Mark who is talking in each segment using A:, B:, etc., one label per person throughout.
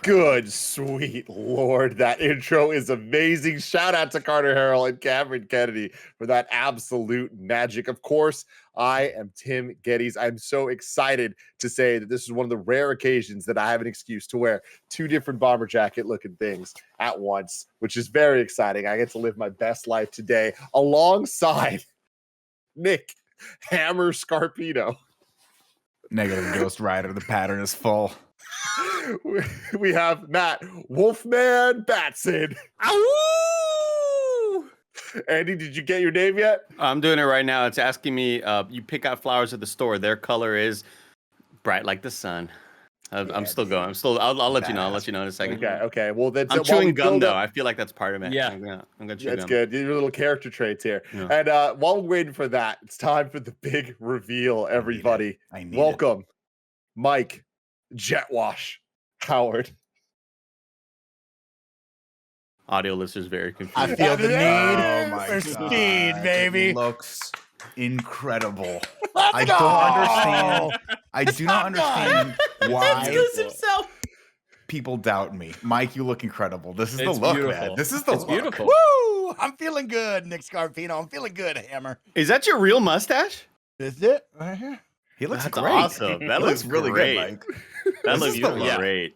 A: Good sweet Lord. That intro is amazing. Shout out to Carter Harrell and Cameron Kennedy for that absolute magic. Of course, I am Tim Geddes. I'm so excited to say that this is one of the rare occasions that I have an excuse to wear two different bomber jacket looking things at once, which is very exciting. I get to live my best life today alongside Nick Hammer Scarpino.
B: Negative Ghost Rider. The pattern is full.
A: We have Matt Wolfman Batson.
C: Ow!
A: Andy, did you get your name yet?
C: I'm doing it right now. It's asking me, you pick out flowers at the store. Their color is bright like the sun. I'm still going. I'll let you know. I'll let you know in a second.
A: Okay. Well, then
C: I'm chewing gum though. I feel like that's part of it.
D: Yeah.
C: I'm gonna chew
A: That's
C: gum.
A: good. Your little character traits here.
C: Yeah.
A: And while we're waiting for that, it's time for the big reveal, everybody.
B: I need
A: Welcome, Mike Jetwash Howard.
C: Audio listeners very confused.
D: I feel the
B: Oh
D: need
B: my
D: for
B: God.
D: speed, baby.
B: It looks incredible.
D: Let's
B: I
D: go.
B: don't understand. I do not understand why
C: himself.
B: people doubt me. Mike, you look incredible. This is the
D: It's
B: look,
D: beautiful.
B: man. This is the
D: It's
B: look.
D: beautiful.
E: Woo! I'm feeling good, Nick Scarpino. I'm feeling good, Hammer.
C: Is that your real mustache?
E: Is it right here?
B: He looks
C: That's
B: great.
C: awesome. That
B: He
C: looks
B: really
C: great.
B: good, Mike.
C: That
B: This
C: looks
B: is the look.
C: great.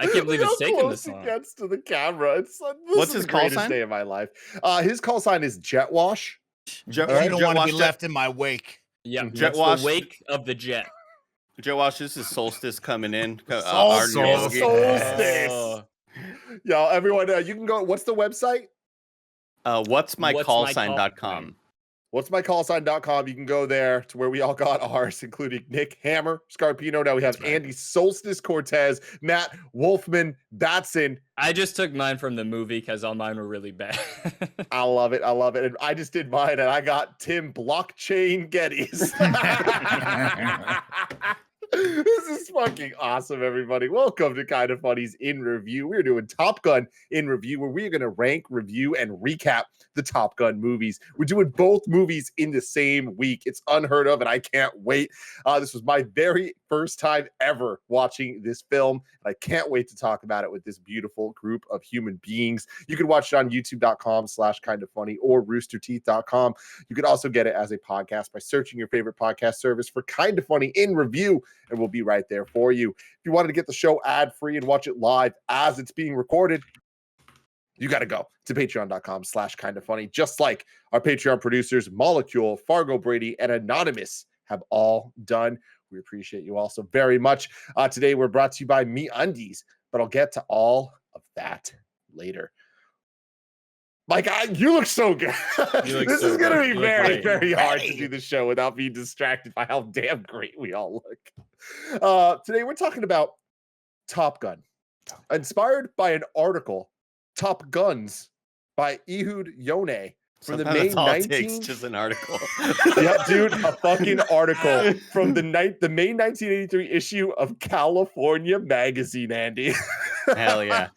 D: I can't believe
A: Look
D: it's
A: how
D: taken
A: close
D: this long.
A: he gets to the camera. It's this
C: What's
A: is
C: his
A: the
C: call
A: greatest
C: sign?
A: day of my life. His call sign is Jetwash.
C: Jet,
A: All right,
E: You don't want to be left in my wake.
D: Yeah,
C: Jet
D: that's
C: wash.
D: the wake of the jet.
C: Wash, this is Solstice coming in.
A: Solstice.
D: Oh.
A: Y'all, everyone, you can go. What's the website?
C: What'smycallsign.com.
A: What'smycallsign.com. You can go there to where we all got ours, including Nick Hammer Scarpino. Now we have Andy Solstice Cortez, Matt Wolfman Batson.
D: I just took mine from the movie because all mine were really bad.
A: I love it. And I just did mine, and I got Tim Blockchain Geddes. This is fucking awesome, everybody. Welcome to Kinda Funny's In Review. We're doing Top Gun In Review, where we're going to rank, review, and recap the Top Gun movies. We're doing both movies in the same week. It's unheard of, and I can't wait. This was my very first time ever watching this film, and I can't wait to talk about it with this beautiful group of human beings. You can watch it on youtube.com/kindafunny or roosterteeth.com. You can also get it as a podcast by searching your favorite podcast service for Kinda Funny In Review, and we'll be right there for you. If you wanted to get the show ad-free and watch it live as it's being recorded, you got to go to patreon.com/kindafunny, just like our Patreon producers, Molecule, Fargo Brady, and Anonymous have all done. We appreciate you all so very much. Today, we're brought to you by MeUndies, but I'll get to all of that later. Mike, you look so good. This is going to be very, very hard to do the show without being distracted by how damn great we all look. Today, we're talking about Top Gun, inspired by an article, Top Guns, by Ehud Yonah. From
C: Sometimes
A: the May
C: that's all it takes,
A: 19th,
C: just an article.
A: yeah, dude, a fucking article from the May 1983 issue of California Magazine, Andy.
C: Hell yeah.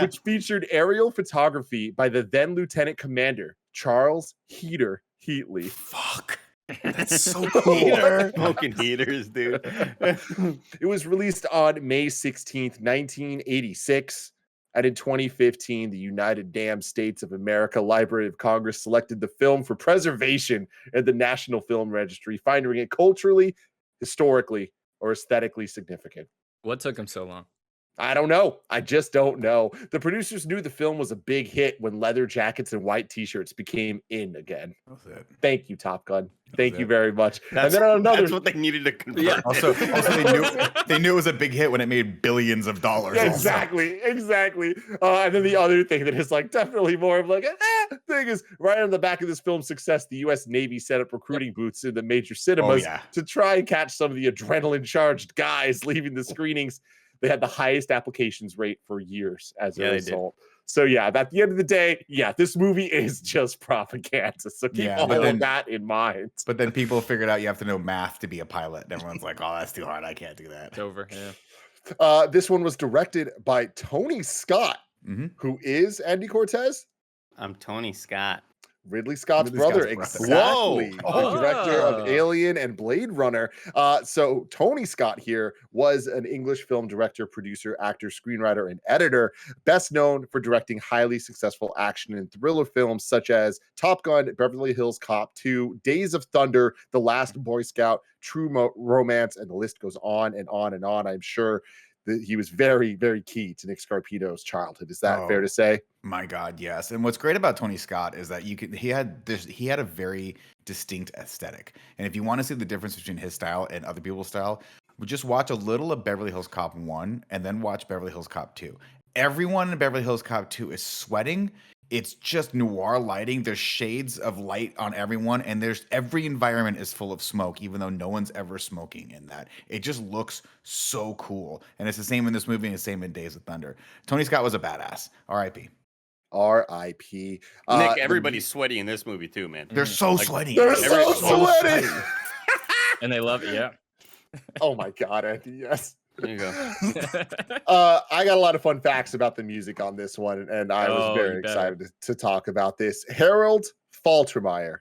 A: Which featured aerial photography by the then Lieutenant Commander Charles Heater Heatley.
B: Fuck. That's so cool.
C: Smoking heaters, dude.
A: It was released on May 16th, 1986. And in 2015, the United Damn States of America Library of Congress selected the film for preservation at the National Film Registry, finding it culturally, historically, or aesthetically significant.
D: What took him so long?
A: I don't know. I just don't know. The producers knew the film was a big hit when leather jackets and white t-shirts became in again.
B: That's it.
A: Thank you, Top Gun. Thank you
B: it.
A: very much.
C: That's,
A: and then on another,
C: that's what they needed to convert.
D: Yeah.
B: Also, they knew it was a big hit when it made billions of dollars.
A: Yeah,
B: also.
A: exactly. And then the other thing that is like definitely more of like thing is right on the back of this film's success, the U.S. Navy set up recruiting booths in the major cinemas to try and catch some of the adrenaline-charged guys leaving the screenings. They had the highest applications rate for years as a result. So yeah, at the end of the day, yeah, this movie is just propaganda. So keep all of that in mind.
B: But then people figured out you have to know math to be a pilot. And everyone's like, oh, that's too hard. I can't do that.
D: It's over. Yeah.
A: This one was directed by Tony Scott, who is Andy Cortez.
C: I'm Tony Scott.
A: Ridley Scott's
B: Ridley
A: brother,
B: Scott's brother.
A: exactly.
C: Whoa.
A: The director of
D: Oh.
A: Alien and Blade Runner. So Tony Scott here was an English film director, producer, actor, screenwriter, and editor, best known for directing highly successful action and thriller films such as Top Gun, Beverly Hills Cop 2, Days of Thunder, The Last Boy Scout, True Romance, and the list goes on and on and on. I'm sure that he was very, very key to Nick Scarpino's childhood. Is that fair to say?
B: My God, yes. And what's great about Tony Scott is that he had a very distinct aesthetic. And if you want to see the difference between his style and other people's style, just watch a little of Beverly Hills Cop 1 and then watch Beverly Hills Cop 2. Everyone in Beverly Hills Cop 2 is sweating. It's just noir lighting. There's shades of light on everyone, and every environment is full of smoke, even though no one's ever smoking in that. It just looks so cool. And it's the same in this movie and the same in Days of Thunder. Tony Scott was a badass. R.I.P.
A: R.I.P.
C: Nick, everybody's sweaty in this movie too, man.
B: They're so sweaty.
A: They're so sweaty.
D: And they love it. Yeah.
A: Oh my God, Andy, yes.
C: There you go.
A: I got a lot of fun facts about the music on this one, and I was
D: Oh,
A: very
D: you better.
A: excited to talk about this. Harold Faltermeyer.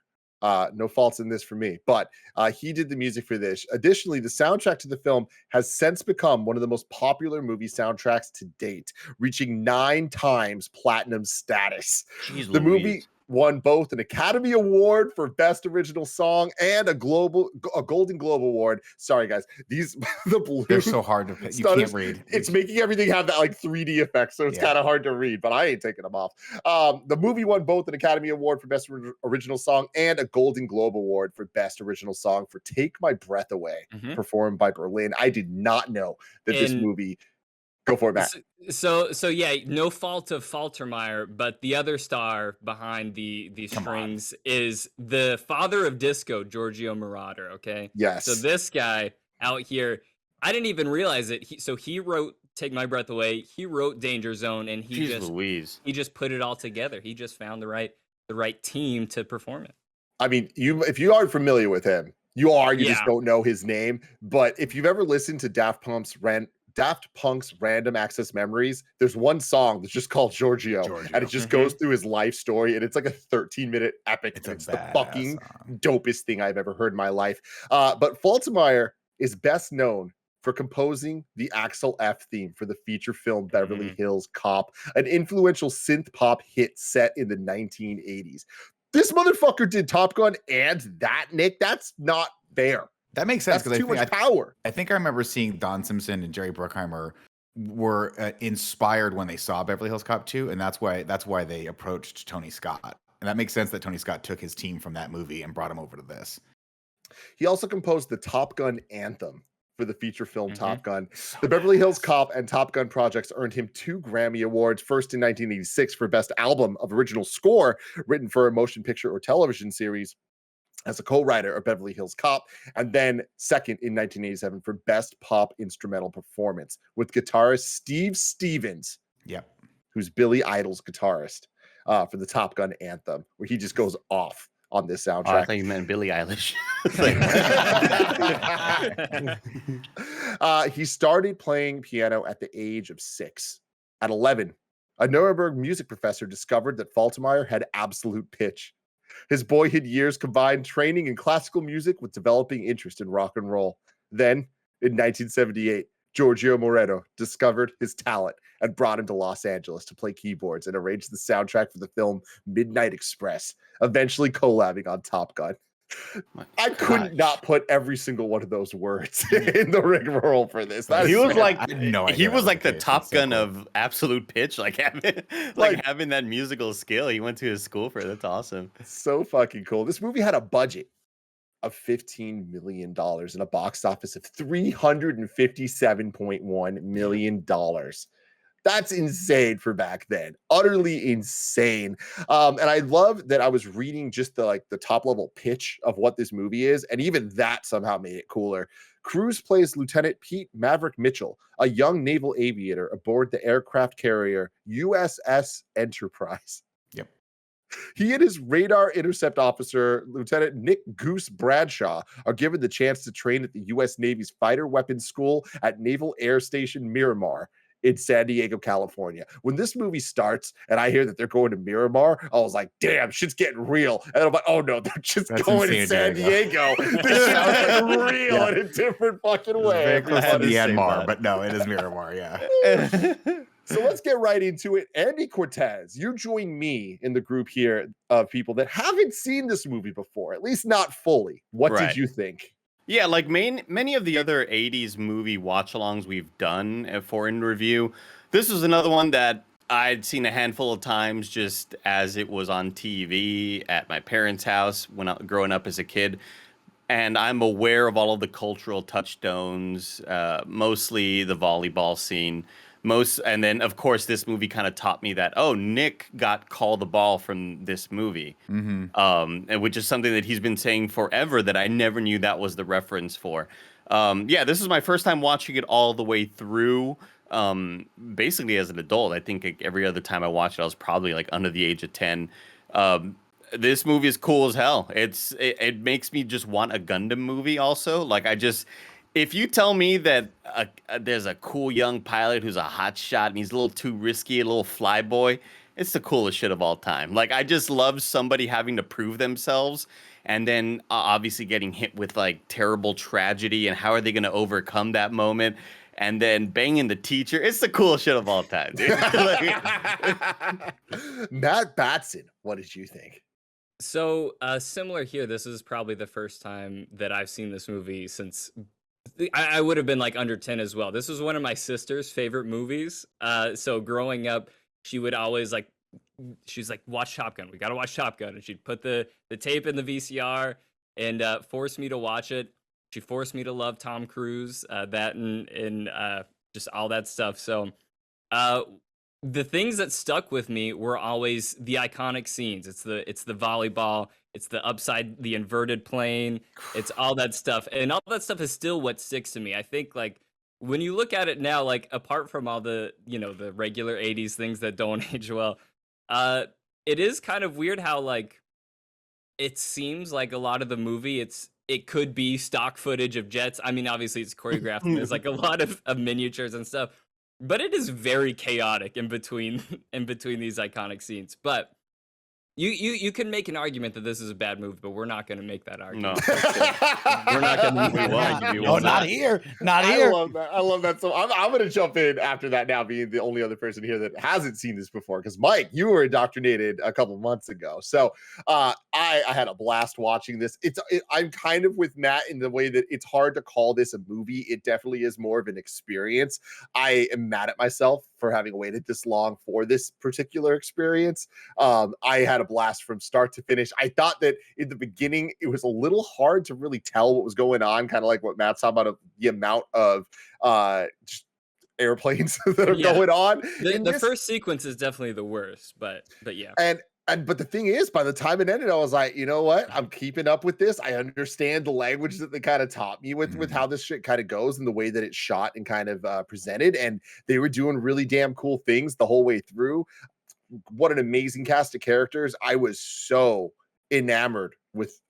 A: No faults in this for me, but he did the music for this. Additionally, the soundtrack to the film has since become one of the most popular movie soundtracks to date, reaching 9 times platinum status.
C: Jeez
A: The movie
C: Louise.
A: won both an Academy Award for Best Original Song and a Golden Globe Award. Sorry, guys. The blue.
B: They're so hard to pick. You
A: stutters,
B: can't read.
A: It's making everything have that like 3D effect, so it's
B: Yeah.
A: kind of hard to read, but I ain't taking them off. The movie won both an Academy Award for Best Original Song and a Golden Globe Award for Best Original Song for Take My Breath Away,
D: Mhm.
A: performed by Berlin. I did not know that this
D: And-
A: movie. Go for it, Matt.
D: So yeah, no fault of Faltermeyer, but the other star behind the
B: Come on.
D: strings is the father of disco, Giorgio Moroder. Okay,
A: Yes.
D: so this guy out here, I didn't even realize it. He wrote "Take My Breath Away," he wrote "Danger Zone," and he
C: Jeez Louise.
D: just put it all together. He just found the right team to perform it.
A: I mean, if you aren't familiar with him, you just
D: Yeah.
A: don't know his name. But if you've ever listened to Daft Punk's Random Access Memories, there's one song that's just called Giorgio. And it just goes through his life story, and it's like a 13-minute epic. It's the
B: badass
A: fucking
B: song.
A: dopest thing I've ever heard in my life. But Faltermeyer is best known for composing the Axel F theme for the feature film Beverly Hills Cop, an influential synth pop hit set in the 1980s. This motherfucker did Top Gun and that, Nick. That's not fair.
B: That makes sense
A: That's
B: because
A: too much power.
B: I think I remember seeing Don Simpson and Jerry Bruckheimer were inspired when they saw Beverly Hills Cop 2, and that's why they approached Tony Scott. And that makes sense that Tony Scott took his team from that movie and brought him over to this.
A: He also composed the Top Gun anthem for the feature film Top Gun. The Beverly Hills Cop and Top Gun projects earned him 2 Grammy Awards, first in 1986 for Best Album of Original Score written for a motion picture or television series as a co-writer of Beverly Hills Cop, and then second in 1987 for Best Pop Instrumental Performance with guitarist Steve Stevens,
B: Yep.
A: who's Billy Idol's guitarist, for the Top Gun anthem, where he just goes off on this
C: Oh, I
A: soundtrack.
C: thought you meant Billie Eilish.
A: He started playing piano at the age of 6. At 11, a Nuremberg music professor discovered that Faltermeyer had absolute pitch. His boyhood years combined training in classical music with developing interest in rock and roll. Then, in 1978, Giorgio Moroder discovered his talent and brought him to Los Angeles to play keyboards and arrange the soundtrack for the film Midnight Express, eventually collabing on Top Gun. I couldn't not put every single one of those words in the rigmarole for this. That
C: He
A: is
C: was like,
B: I had no idea
C: he
B: that
C: was like the
B: case.
C: Top
B: That's so
C: Gun
B: cool.
C: of absolute pitch, like having that musical skill. He went to his school for it. That's awesome.
A: so fucking cool. This movie had a budget of $15 million and a box office of $357.1 million. That's insane for back then. Utterly insane. And I love that I was reading just the top level pitch of what this movie is, and even that somehow made it cooler. Cruise plays Lieutenant Pete Maverick Mitchell, a young naval aviator aboard the aircraft carrier USS Enterprise.
B: Yep.
A: He and his radar intercept officer, Lieutenant Nick Goose Bradshaw, are given the chance to train at the U.S. Navy's Fighter Weapons School at Naval Air Station Miramar in San Diego, California. When this movie starts and I hear that they're going to Miramar, I was like, damn, shit's getting real. And I'm like, oh no, they're just
B: That's
A: going
B: in
A: to
B: San
A: San Diego. This sounds like real in a different fucking way.
B: Very close to
A: everybody.
B: Myanmar, but no, it is Miramar. Yeah.
A: So let's get right into it. Andy Cortez, you join me in the group here of people that haven't seen this movie before, at least not fully. What
C: Right.
A: did you think?
C: Yeah, like many of the other 80s movie watch-alongs we've done for in review, this was another one that I'd seen a handful of times just as it was on TV at my parents' house when growing up as a kid. And I'm aware of all of the cultural touchstones, mostly the volleyball scene. And then of course this movie kind of taught me that Nick got call the ball from this movie, and which is something that he's been saying forever that I never knew that was the reference for. Yeah, this is my first time watching it all the way through. Basically as an adult, I think like, every other time I watched it, I was probably like under the age of 10. This movie is cool as hell. It makes me just want a Gundam movie also. Like if you tell me that there's a cool young pilot who's a hot shot and he's a little too risky, a little fly boy, it's the coolest shit of all time. Like I just love somebody having to prove themselves and then obviously getting hit with like terrible tragedy and how are they going to overcome that moment? And then banging the teacher. It's the coolest shit of all time, dude.
A: Matt Batson, what did you think?
D: So similar here. This is probably the first time that I've seen this movie since I would have been like under 10 as well. This was one of my sister's favorite movies. So growing up, she would always like, she's like, watch Top Gun. We got to watch Top Gun. And she'd put the tape in the VCR and force me to watch it. She forced me to love Tom Cruise, that and just all that stuff. So the things that stuck with me were always the iconic scenes. It's the volleyball, it's the inverted plane, it's all that stuff. And all that stuff is still what sticks to me. I think like when you look at it now, like apart from all the, the regular 80s things that don't age well, it is kind of weird how like it seems like a lot of the movie it could be stock footage of jets. I mean, obviously it's choreographed and there's like a lot of miniatures and stuff. But it is very chaotic in between these iconic scenes. But you can make an argument that this is a bad movie, but we're not going to make that argument.
C: No.
D: We're not going to.
E: No, not here. Not
A: I
E: here.
A: love that. I love that. So I'm going to jump in after that now, being the only other person here that hasn't seen this before. Because Mike, you were indoctrinated a couple months ago. So I had a blast watching this. I'm kind of with Matt in the way that it's hard to call this a movie. It definitely is more of an experience. I am mad at myself for having waited this long for this particular experience. I had a blast from start to finish. I thought that in the beginning, it was a little hard to really tell what was going on, kind of like what Matt's talking about, the amount of just airplanes that are going on.
D: The first sequence is definitely the worst, but yeah.
A: But the thing is, by the time it ended, I was like, you know what? I'm keeping up with this. I understand the language that they kind of taught me with how this shit kind of goes and the way that it's shot and kind of presented. And they were doing really damn cool things the whole way through. What an amazing cast of characters. I was so enamored with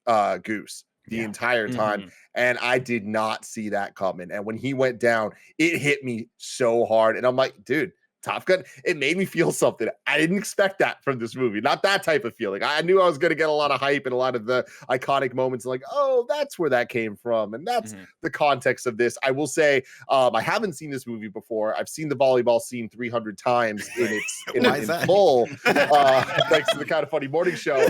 A: Goose the entire time. And I did not see that coming. And when he went down, it hit me so hard. And I'm like, dude, Top Gun, it made me feel something. I didn't expect that from this movie. Not that type of feeling. I knew I was going to get a lot of hype and a lot of the iconic moments like, oh, that's where that came from. And that's the context of this. I will say, I haven't seen this movie before. I've seen the volleyball scene 300 times in full, thanks to the Kind of Funny morning show.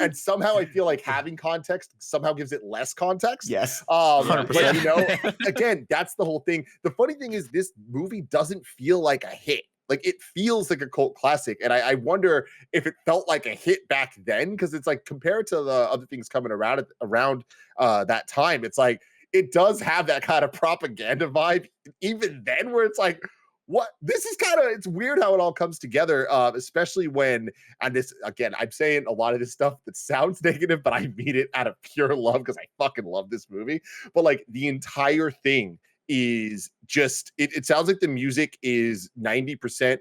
A: And somehow I feel like having context somehow gives it less context.
B: Yes.
A: 100%. But again, that's the whole thing. The funny thing is this movie doesn't feel like a hit. Like it feels like a cult classic. And I wonder if it felt like a hit back then, because it's like compared to the other things coming around that time, it's like it does have that kind of propaganda vibe even then, where it's like, what this is kind of, it's weird how it all comes together, especially when, and this again, I'm saying a lot of this stuff that sounds negative, but I mean it out of pure love because I fucking love this movie. But like the entire thing is just, it sounds like the music is 90%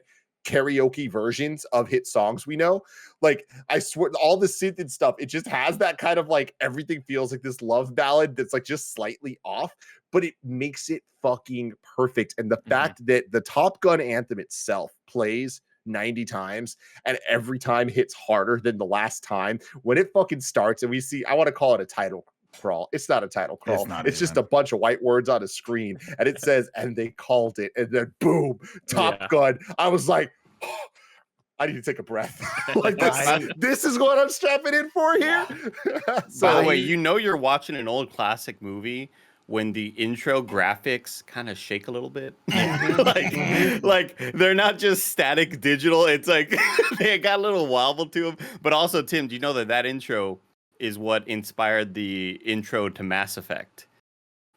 A: karaoke versions of hit songs we know. Like, I swear, all the synth and stuff, it just has that kind of like everything feels like this love ballad that's like just slightly off, but it makes it fucking perfect. And the fact that the Top Gun anthem itself plays 90 times and every time hits harder than the last time, when it fucking starts and we see, I want to call it a title crawl. It's not a title crawl. It's just a bunch of white words on a screen and it says, and they called it, and then boom, Top Gun. I was like, oh, I need to take a breath. Like, this is what I'm strapping in for here.
C: So, by the way, you know you're watching an old classic movie when the intro graphics kind of shake a little bit. like they're not just static digital. It's like they got a little wobble to them. But also, Tim, do you know that intro is what inspired the intro to Mass Effect?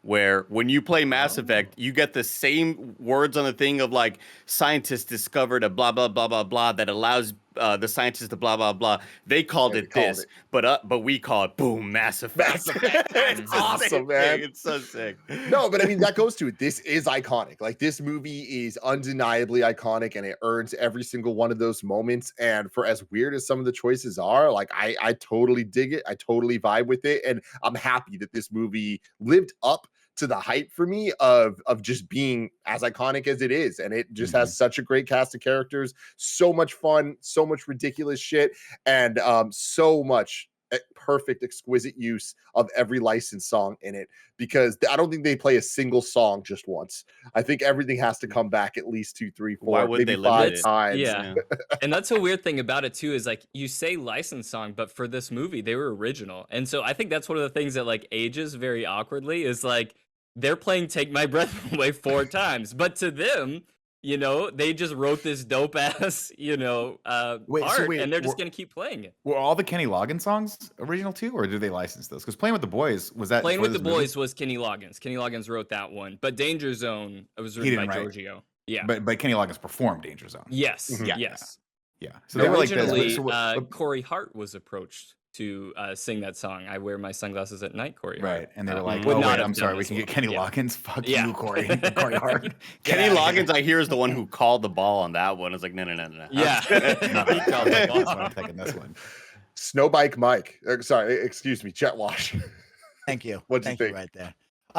C: Where when you play Mass Effect, you get the same words on the thing of like, scientists discovered a blah, blah, blah, blah, blah that allows the scientists to blah, blah, blah. They called it this, but we call it, boom, Mass Effect.
A: It's awesome, man.
C: It's so sick.
A: No, but I mean, that goes to it. This is iconic. Like, this movie is undeniably iconic and it earns every single one of those moments. And for as weird as some of the choices are, like, I totally dig it. I totally vibe with it. And I'm happy that this movie lived up to the hype for me of just being as iconic as it is. And it just has such a great cast of characters, so much fun, so much ridiculous shit, and so much perfect, exquisite use of every licensed song in it, because I don't think they play a single song just once. I think everything has to come back at least 2, 3, 4, maybe 5 times.
D: Yeah. And that's a weird thing about it too, is like, you say licensed song, but for this movie they were original. And so I think that's one of the things that like ages very awkwardly, is like they're playing Take My Breath Away 4 times, but to them, you know, they just wrote this dope ass, you know, art, and they're just gonna keep playing it.
B: Were all the Kenny Loggins songs original too, or did they license those? Because Playing with the Boys, was that
D: Playing with the Boys was Kenny Loggins. Kenny Loggins wrote that one, but Danger Zone was written by Giorgio. Yeah,
B: but Kenny Loggins performed Danger Zone.
D: Yes, yes,
B: yeah.
D: So they originally, were like Corey Hart was approached to sing that song. I wear my sunglasses at night, Corey Hart.
B: Right, and they were like, "Oh wait, I'm sorry, we can get Kenny Loggins." Fuck you, Corey. Corey Hart.
C: Kenny Loggins, I hear, is the one who called the ball on that one. It's like, no.
D: Yeah,
B: he called the ball. I'm taking this one.
A: Snowbike Mike. Sorry, excuse me, Jet Wash.
E: Thank you.
A: What'd you think?
E: Right there.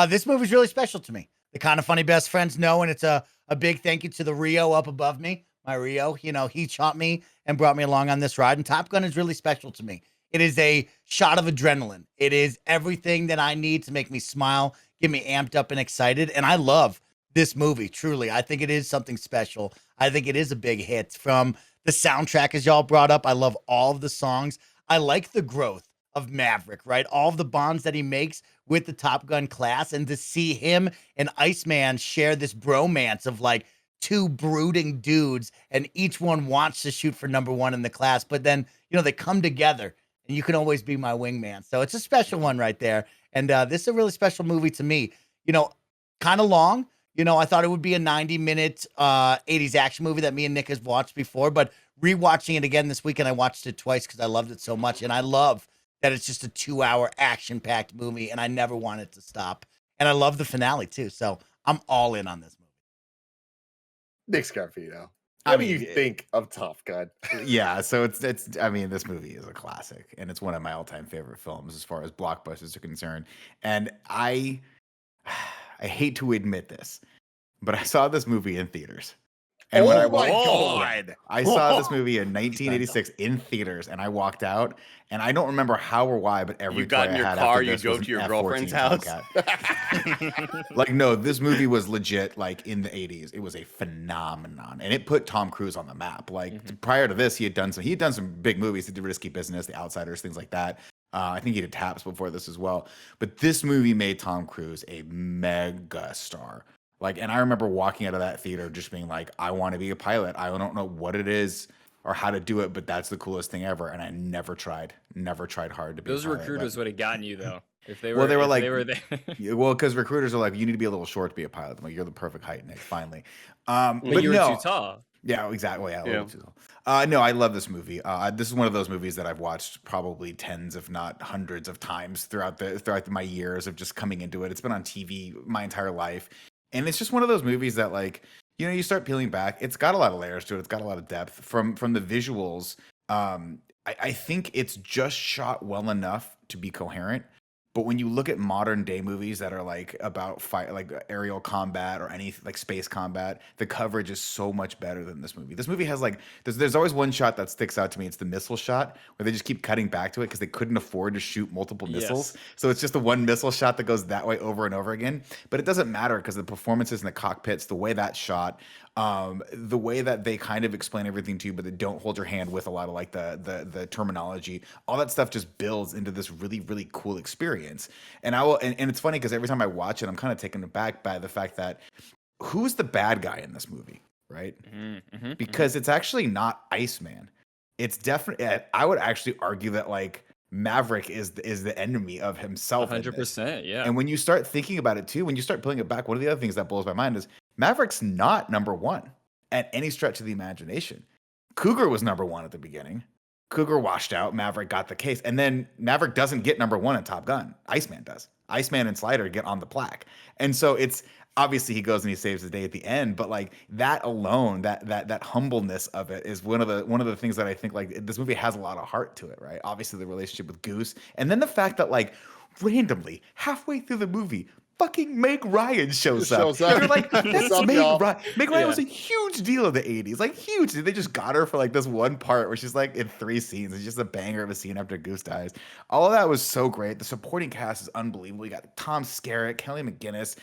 E: This movie's really special to me. The Kind of Funny best friends know, and it's a big thank you to the Rio up above me. My Rio, you know, he shot me and brought me along on this ride, and Top Gun is really special to me. It is a shot of adrenaline. It is everything that I need to make me smile, get me amped up and excited. And I love this movie, truly. I think it is something special. I think it is a big hit. From the soundtrack, as y'all brought up, I love all of the songs. I like the growth of Maverick, right? All of the bonds that he makes with the Top Gun class, and to see him and Iceman share this bromance of like 2 brooding dudes, and each one wants to shoot for #1 in the class, but then, you know, they come together. And you can always be my wingman. So it's a special one right there. And this is a really special movie to me. You know, kind of long. You know, I thought it would be a 90-minute 80s action movie that me and Nick has watched before. But rewatching it again this weekend, I watched it twice because I loved it so much. And I love that it's just a 2-hour action-packed movie, and I never want it to stop. And I love the finale, too. So I'm all in on this movie.
A: Nick Scarfino. What do you think of Top Gun?
B: Yeah, so it's. I mean, this movie is a classic, and it's one of my all-time favorite films as far as blockbusters are concerned. And I hate to admit this, but I saw this movie in theaters. And when I saw this movie in 1986 in theaters, and I walked out, and I don't remember how or why, but every
C: you got in your car, you drove to your girlfriend's house.
B: Like, no, this movie was legit. Like, in the 80s, it was a phenomenon, and it put Tom Cruise on the map. Like, prior to this, he had done some big movies. He did Risky Business, The Outsiders, things like that. I think he did Taps before this as well. But this movie made Tom Cruise a mega star. Like, and I remember walking out of that theater just being like, I want to be a pilot. I don't know what it is or how to do it, but that's the coolest thing ever. And I never tried hard to be
D: Those
B: a pilot.
D: recruiters would have gotten you, though. If they were,
B: well, they were like,
D: they were there.
B: well, because recruiters are like, you need to be a little short to be a pilot. I'm like, you're the perfect height, Nick, finally.
D: But you were too tall.
B: Yeah, exactly. Yeah, a little too tall. No, I love this movie. This is one of those movies that I've watched probably tens, if not hundreds of times throughout my years of just coming into it. It's been on TV my entire life. And it's just one of those movies that, like, You start peeling back. It's got a lot of layers to it. It's got a lot of depth from the visuals. I think it's just shot well enough to be coherent. But when you look at modern day movies that are like about fight, like aerial combat or any like space combat, the coverage is so much better than this movie. This movie has like there's always one shot that sticks out to me. It's the missile shot where they just keep cutting back to it because they couldn't afford to shoot multiple missiles.
D: Yes.
B: So it's just the one missile shot that goes that way over and over again. But it doesn't matter because the performances in the cockpits, the way that's shot, the way that they kind of explain everything to you, but they don't hold your hand with a lot of like the terminology, all that stuff just builds into this really, really cool experience. And and it's funny because every time I watch it, I'm kind of taken aback by the fact that who's the bad guy in this movie, right? Because it's actually not Iceman. It's definitely, I would actually argue that like Maverick is the enemy of himself. in this.
D: 100%. Yeah.
B: And when you start thinking about it too, when you start pulling it back, one of the other things that blows my mind is Maverick's not number one at any stretch of the imagination. Cougar was number one at the beginning. Cougar washed out. Maverick got the case. And then Maverick doesn't get number one in Top Gun. Iceman does. Iceman and Slider get on the plaque. And so it's obviously he goes and he saves the day at the end. But like that alone, that humbleness of it is one of the things that I think like this movie has a lot of heart to it, right? Obviously the relationship with Goose. And then the fact that like randomly halfway through the movie, fucking Meg Ryan shows up. You're like, that's
A: up,
B: Meg
A: y'all?
B: Ryan. Meg Ryan
D: Yeah.
B: was a huge deal in the 80s. Like, huge. They just got her for like this one part where she's like in 3 scenes. It's just a banger of a scene after Goose dies. All of that was so great. The supporting cast is unbelievable. You got Tom Skerritt, Kelly McGinnis.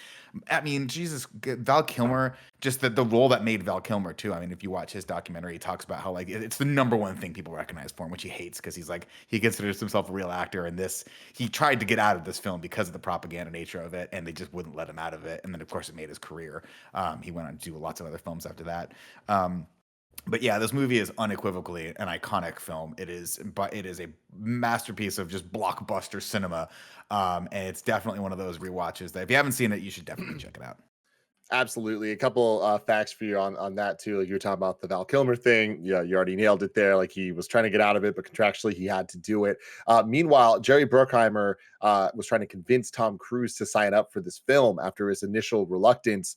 B: I mean, Jesus, Val Kilmer, just the role that made Val Kilmer too. I mean, if you watch his documentary, he talks about how like it's the number one thing people recognize for him, which he hates because he's like he considers himself a real actor. And he tried to get out of this film because of the propaganda nature of it, and they just wouldn't let him out of it. And then of course it made his career. He went on to do lots of other films after that. But yeah, this movie is unequivocally an iconic film. It is a masterpiece of just blockbuster cinema. And it's definitely one of those rewatches that if you haven't seen it, you should definitely check it out.
A: Absolutely. A couple facts for you on that too. Like you were talking about the Val Kilmer thing. Yeah, you already nailed it there. Like he was trying to get out of it, but contractually he had to do it. Meanwhile, Jerry Bruckheimer was trying to convince Tom Cruise to sign up for this film after his initial reluctance.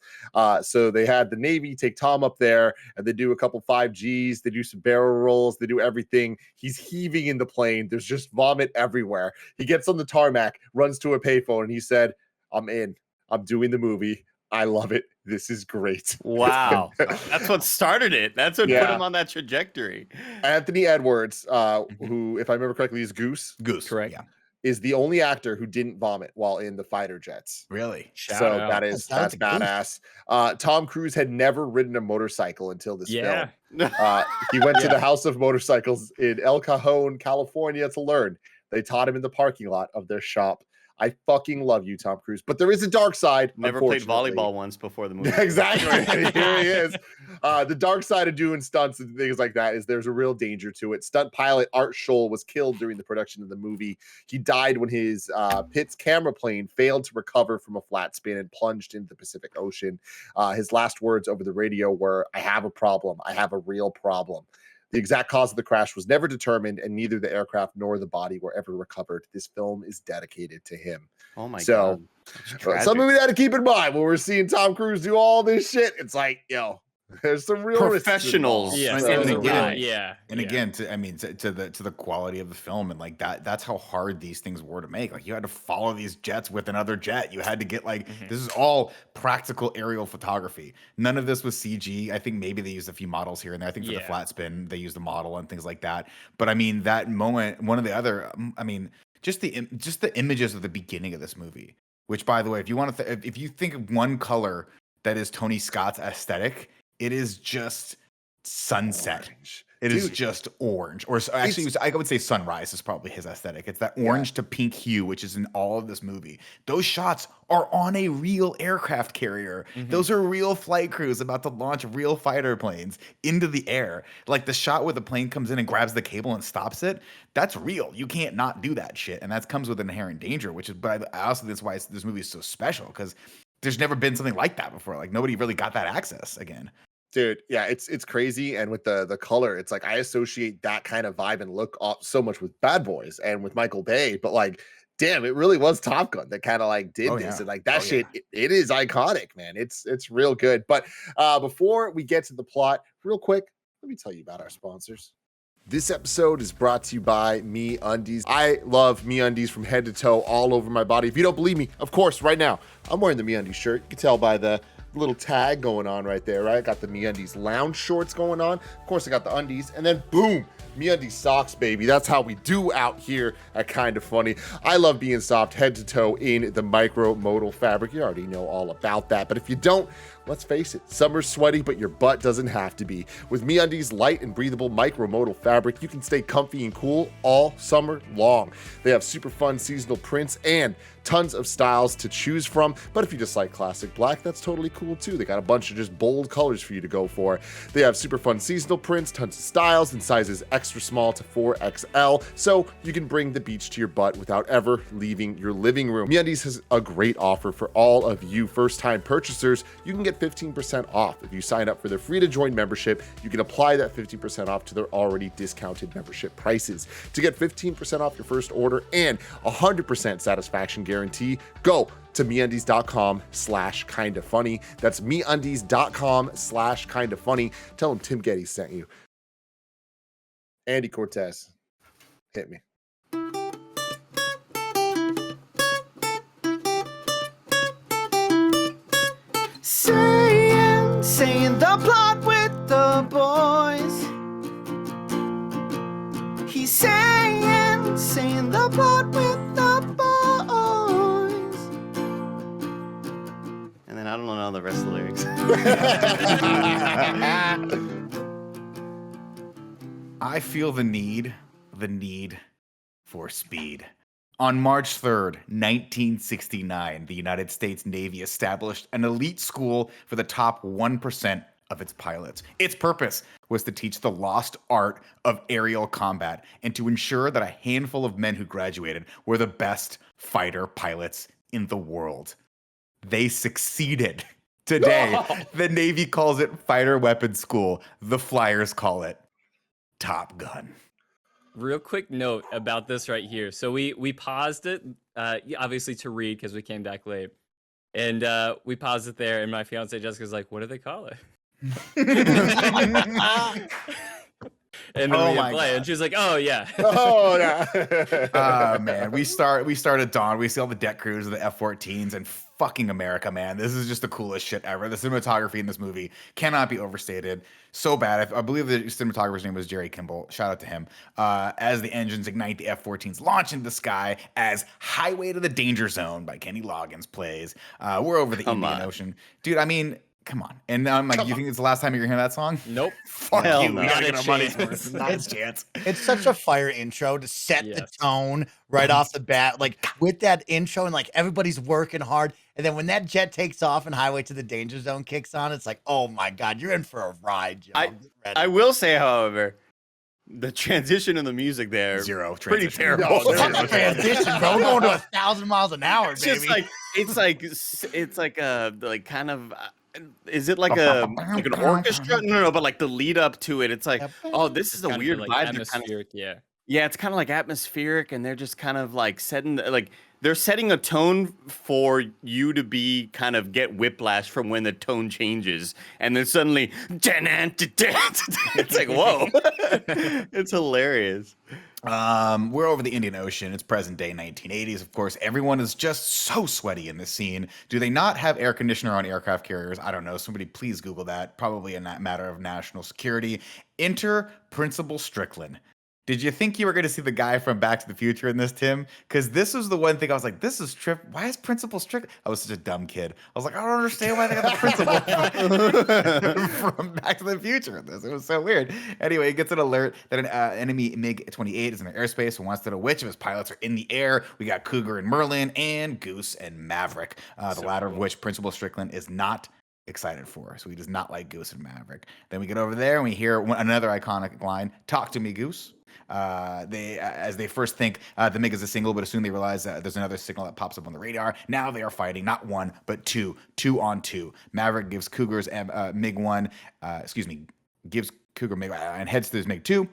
A: So they had the Navy take Tom up there and they do a couple 5Gs. They do some barrel rolls. They do everything. He's heaving in the plane. There's just vomit everywhere. He gets on the tarmac, runs to a payphone, and he said, "I'm in. I'm doing the movie. I love it. This is great."
C: Wow. That's what started it. That's what put
A: Yeah.
C: him on that trajectory.
A: Anthony Edwards, who, if I remember correctly, is Goose,
D: Correct.
B: Yeah.
A: is the only actor who didn't vomit while in the fighter jets.
B: Really?
D: Shout
A: So
D: out.
A: that's
E: Shout out to Goose.
A: badass. Tom Cruise had never ridden a motorcycle until this
D: Yeah.
A: film. He went to
B: Yeah.
A: the House of Motorcycles in El Cajon, California to learn. They taught him in the parking lot of their shop. I fucking love you, Tom Cruise. But there is a dark side.
C: Never played
A: unfortunately.
C: volleyball once before the movie.
A: Exactly. Here he is. The dark side of doing stunts and things like that is there's a real danger to it. Stunt pilot Art Scholl was killed during the production of the movie. He died when his Pitts camera plane failed to recover from a flat spin and plunged into the Pacific Ocean. His last words over the radio were, "I have a problem. I have a real problem." The exact cause of the crash was never determined, and neither the aircraft nor the body were ever recovered. This film is dedicated to him.
C: Oh my
A: So,
C: god. That's tragic.
A: Something we got to keep in mind when we're seeing Tom Cruise do all this shit. It's like, yo, there's some real risks
C: Professionals.
A: involved.
D: Yeah.
B: And
A: So-
B: again-
D: Yeah.
B: And
D: yeah.
B: again, to the quality of the film and like that's how hard these things were to make. Like you had to follow these jets with another jet. You had to get like this is all practical aerial photography. None of this was CG. I think maybe they used a few models here and there. I think for the
D: Yeah.
B: flat spin they used the model and things like that. But I mean that moment, one of the other, I mean just the images of the beginning of this movie. Which by the way, if you want to, if you think of one color that is Tony Scott's aesthetic, it is just sunset.
A: Orange.
B: It is
A: Dude,
B: just orange, or actually, I would say sunrise is probably his aesthetic. It's that orange to pink hue, which is in all of this movie. Those shots are on a real aircraft carrier. Those are real flight crews about to launch real fighter planes into the air. Like the shot where the plane comes in and grabs the cable and stops it. That's real. You can't not do that shit, and that comes with inherent danger. Which is, but I also think that's why this movie is so special because there's never been something like that before. Like nobody really got that access again.
A: dude, yeah, it's crazy. And with the color, it's like I associate that kind of vibe and look so much with Bad Boys and with Michael Bay, but like damn, it really was Top Gun that kind of like did
B: Oh,
A: this.
B: yeah.
A: And like that
B: Oh,
A: shit,
B: yeah.
A: it is iconic, man. It's real good. But before we get to the plot, real quick, let me tell you about our sponsors. This episode is brought to you by Me Undies. I love Me Undies from head to toe, all over my body. If you don't believe me, of course, right now, I'm wearing the Me Undies shirt. You can tell by the little tag going on right there, right? I got the Me Undies lounge shorts going on. Of course, I got the undies, and then boom, Me Undies socks, baby. That's how we do out here at Kinda Funny. I love being soft head to toe in the micro modal fabric. You already know all about that, but if you don't, let's face it, summer's sweaty, but your butt doesn't have to be. With MeUndies light and breathable micromodal fabric, you can stay comfy and cool all summer long. They have super fun seasonal prints and tons of styles to choose from, but if you just like classic black, that's totally cool too. They got a bunch of just bold colors for you to go for. They have super fun seasonal prints, tons of styles, and sizes extra small to 4XL, so you can bring the beach to your butt without ever leaving your living room. MeUndies has a great offer for all of you first-time purchasers. You can get 15% off if you sign up for their free-to-join membership. You can apply that 15% off to their already discounted membership prices. To get 15% off your first order and 100% satisfaction guarantee, go to MeUndies.com/kindafunny. That's MeUndies.com/kindafunny. Tell them Tim Getty sent you. Andy Cortez, hit me.
F: Saying the plot with the boys. He's saying the plot with the boys.
C: And then I don't know the rest of the lyrics.
B: I feel the need for speed. On March 3rd, 1969, the United States Navy established an elite school for the top 1% of its pilots. Its purpose was to teach the lost art of aerial combat and to ensure that a handful of men who graduated were the best fighter pilots in the world. They succeeded. Today, the Navy calls it Fighter Weapons School. The Flyers call it Top Gun.
D: Real quick note about this right here. So we paused it, obviously to read because we came back late, and we paused it there. And my fiance Jessica's like, "What do they call it?" And then
B: Oh
D: we
B: my
D: play,
B: God.
D: and she's like, "Oh yeah."
A: Oh, yeah.
B: Man, we start at dawn. We see all the deck crews of the F-14s and fucking America, man. This is just the coolest shit ever. The cinematography in this movie cannot be overstated. So bad. I believe the cinematographer's name was Jerry Kimball. Shout out to him. As the engines ignite, the F-14s launch into the sky as Highway to the Danger Zone by Kenny Loggins plays. We're over the Indian Ocean. Dude, I mean, come on. And I'm like, you think it's the last time you're gonna hear that song?
D: Nope.
B: Fuck
C: Hell
B: you.
C: no.
B: We gotta
D: Not
B: get
D: a
B: our money's
D: chance.
B: worth. Not a chance.
E: It's such a fire intro to set the
D: Yes.
E: tone right off the bat. Like with that intro and like everybody's working hard. And then when that jet takes off and Highway to the Danger Zone kicks on, it's like, oh my God, you're in for a ride, Joe. Get ready.
C: I will say, however, the transition in the music there,
B: Zero
C: pretty
B: transition.
C: terrible.
A: No,
E: Fuck the transition, bro. We're going to 1,000 miles an hour,
C: It's
E: baby.
C: just like like kind of. Is it like an orchestra? No, but like the lead up to it, it's like, oh, this is a
D: Kind of
C: weird
D: like
C: vibe. They're kind of,
D: atmospheric, yeah.
C: yeah, it's kind of like atmospheric, and they're just kind of like they're setting a tone for you to be kind of get whiplash from when the tone changes, and then suddenly, it's like, whoa, it's hilarious.
B: We're over the Indian Ocean. It's present day 1980s. Of course, everyone is just so sweaty in this scene. Do they not have air conditioner on aircraft carriers? I don't know. Somebody please Google that. Probably a matter of national security. Enter Principal Strickland. Did you think you were going to see the guy from Back to the Future in this, Tim? Because this was the one thing I was like, this is trip. Why is Principal Strickland? I was such a dumb kid. I was like, I don't understand why they got the principal from Back to the Future in this. It was so weird. Anyway, he gets an alert that an enemy MiG-28 is in their airspace and wants to know which of his pilots are in the air. We got Cougar and Merlin and Goose and Maverick, the latter of which Principal Strickland is not excited for. So he does not like Goose and Maverick. Then we get over there and we hear another iconic line, "Talk to me, Goose." As they first think the MiG is a single, but as soon they realize that there's another signal that pops up on the radar. Now they are fighting not one, but two on two. Maverick gives Cougar's MiG-1, gives Cougar MiG and heads to his MiG-2.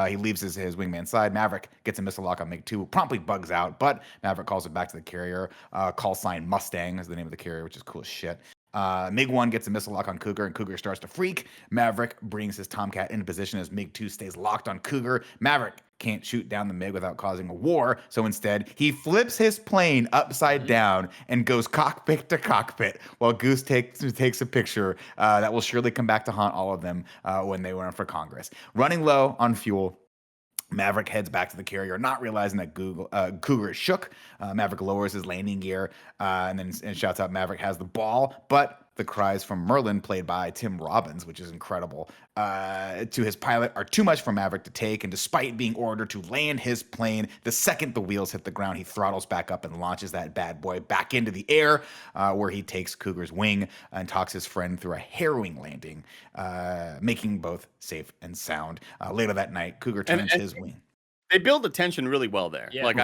B: He leaves his wingman's side. Maverick gets a missile lock on MiG-2, promptly bugs out, but Maverick calls it back to the carrier. Call sign Mustang is the name of the carrier, which is cool as shit. MiG-1 gets a missile lock on Cougar, and Cougar starts to freak. Maverick brings his Tomcat into position as MiG-2 stays locked on Cougar. Maverick can't shoot down the MiG without causing a war, so instead, he flips his plane upside down and goes cockpit to cockpit while Goose takes a picture that will surely come back to haunt all of them when they run for Congress. Running low on fuel, Maverick heads back to the carrier, not realizing that Cougar is shook. Maverick lowers his landing gear and shouts out Maverick has the ball, but the cries from Merlin, played by Tim Robbins, which is incredible, to his pilot are too much for Maverick to take, and despite being ordered to land his plane, the second the wheels hit the ground, he throttles back up and launches that bad boy back into the air, where he takes Cougar's wing and talks his friend through a harrowing landing, making both safe and sound. Later that night, Cougar turns his wing.
C: They build the tension really well there.
D: Yeah.
C: Like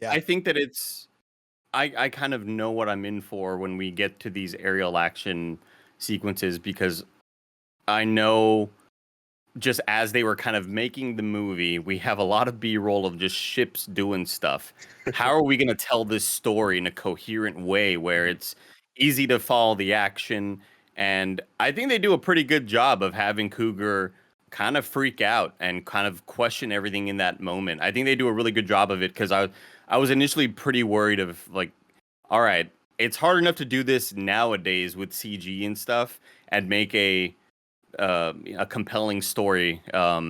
E: Yeah.
C: I think that it's I kind of know what I'm in for when we get to these aerial action sequences, because I know just as they were kind of making the movie, we have a lot of B-roll of just ships doing stuff. How are we going to tell this story in a coherent way where it's easy to follow the action? And I think they do a pretty good job of having Cougar kind of freak out and kind of question everything in that moment. I think they do a really good job of it, because I was initially pretty worried of like, all right, it's hard enough to do this nowadays with CG and stuff and make a compelling story.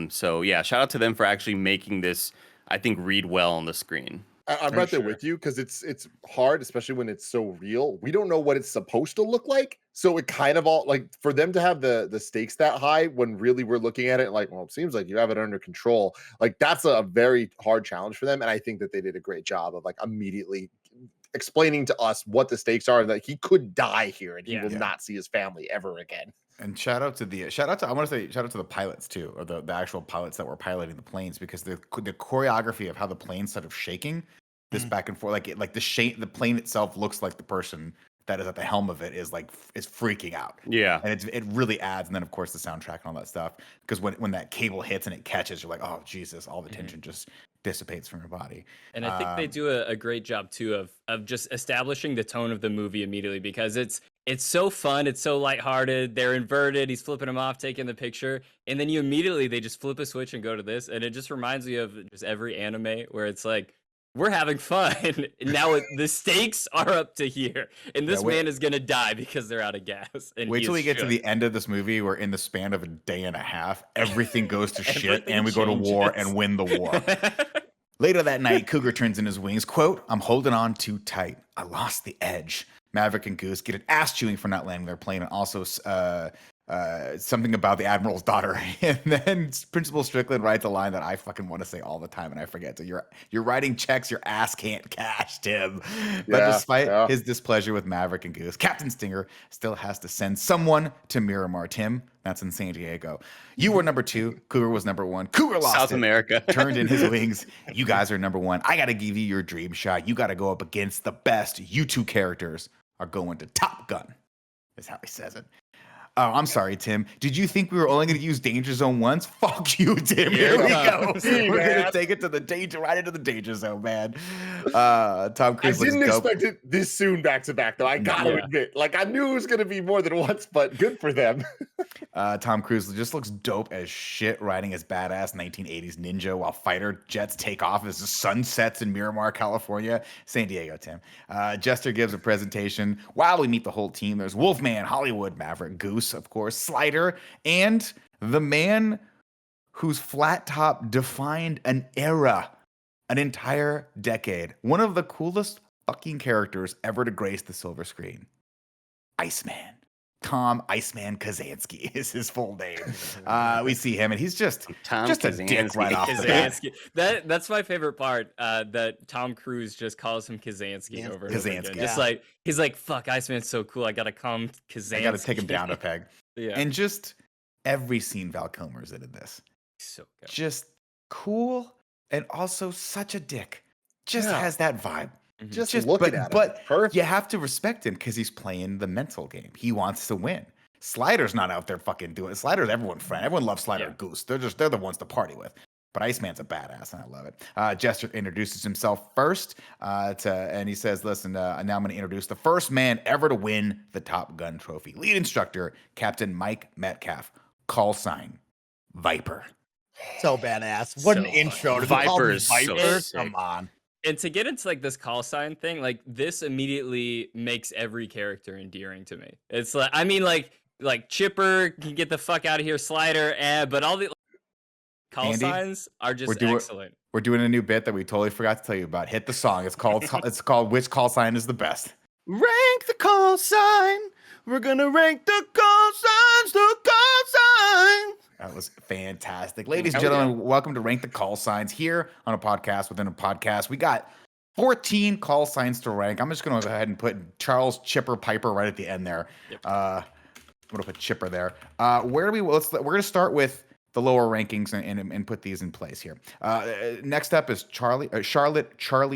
C: So yeah, shout out to them for actually making this, I think, read well on the screen.
A: I'm
C: For
A: right there
C: sure.
A: with you, because it's hard, especially when it's so real. We don't know what it's supposed to look like, so it kind of all like for them to have the stakes that high when really we're looking at it like, well, it seems like you have it under control. Like that's a very hard challenge for them, and I think that they did a great job of like immediately explaining to us what the stakes are, and that he could die here and he will not see his family ever again.
B: And shout out to the pilots too, or the actual pilots that were piloting the planes, because the choreography of how the plane started shaking this back and forth, like the plane itself looks like the person that is at the helm of it is freaking out.
C: Yeah.
B: And it really adds. And then of course the soundtrack and all that stuff, because when that cable hits and it catches, you're like, oh Jesus, all the tension just dissipates from your body.
D: And I think they do a great job too of just establishing the tone of the movie immediately, because it's so fun, it's so lighthearted. They're inverted, he's flipping them off, taking the picture, and then they just flip a switch and go to this, and it just reminds me of just every anime where it's like, we're having fun. Now the stakes are up to here, and this man is gonna die because they're out of gas. And
B: wait till we get to the end of this movie, where in the span of a day and a half, everything goes to shit, and we go to war and win the war. Later that night, Cougar turns in his wings. Quote, "I'm holding on too tight. I lost the edge." Maverick and Goose get an ass chewing for not landing their plane, and also something about the Admiral's daughter. And then Principal Strickland writes a line that I fucking want to say all the time, and I forget. So you're writing checks your ass can't cash, Tim. But despite his displeasure with Maverick and Goose, Captain Stinger still has to send someone to Miramar. Tim, that's in San Diego. You were number 2. Cougar was number 1. Cougar lost
C: South America.
B: Turned in his wings. You guys are number 1. I got to give you your dream shot. You got to go up against the best. You 2 characters are going to Top Gun. Is how he says it. Oh, I'm sorry, Tim. Did you think we were only going to use Danger Zone once? Fuck you, Tim. Here we go. We're going to take it to right into the Danger Zone, man. Tom Cruise.
A: I didn't expect it this soon back to back, though. I gotta admit, like I knew it was going to be more than once, but good for them.
B: Tom Cruise just looks dope as shit, riding his badass 1980s ninja while fighter jets take off as the sun sets in Miramar, California. San Diego, Tim. Jester gives a presentation. While we meet the whole team, there's Wolfman, Hollywood, Maverick, Goose, of course, Slider, and the man whose flat top defined an era, an entire decade. One of the coolest fucking characters ever to grace the silver screen. Iceman. Tom Iceman Kazansky is his full name. We see him, and he's just a dick right off the bat.
D: That's my favorite part. That Tom Cruise just calls him Kazansky over and over again. Just like he's like, "Fuck, Iceman's so cool. I gotta call Kazansky.
B: I gotta take him down a peg."
D: Yeah,
B: and just every scene Val Kilmer's in this,
D: so good.
B: Just cool, and also such a dick. Just has that vibe.
A: Just looking at him.
B: But you have to respect him because he's playing the mental game. He wants to win. Slider's not out there fucking doing it. Slider's everyone's friend. Everyone loves Slider and Goose. They're the ones to party with. But Iceman's a badass, and I love it. Jester introduces himself first, and he says, listen, now I'm going to introduce the first man ever to win the Top Gun trophy. Lead instructor, Captain Mike Metcalf. Call sign, Viper.
E: So badass. What an
D: So
E: intro to
C: Viper
E: call him
C: is so
E: Viper.
C: sick.
E: Come on.
D: And to get into like this call sign thing, like this immediately makes every character endearing to me. It's like, I mean, like Chipper can get the fuck out of here, Slider, but all the call
B: Andy,
D: signs are just
B: doing-
D: excellent.
B: We're doing a new bit that we totally forgot to tell you about. Hit the song. It's called Which Call Sign is the Best.
C: Rank the call sign. We're gonna rank the call signs. The call sign.
B: That was fantastic. Ladies and
C: Hell yeah.
B: gentlemen, welcome to Rank the Call Signs here on a podcast within a podcast. We got 14 call signs to rank. I'm just going to go ahead and put Charles Chipper Piper right at the end there.
D: Yep.
B: I'm going to put Chipper there. We're going to start with the lower rankings and put these in place here. Next up is Charlie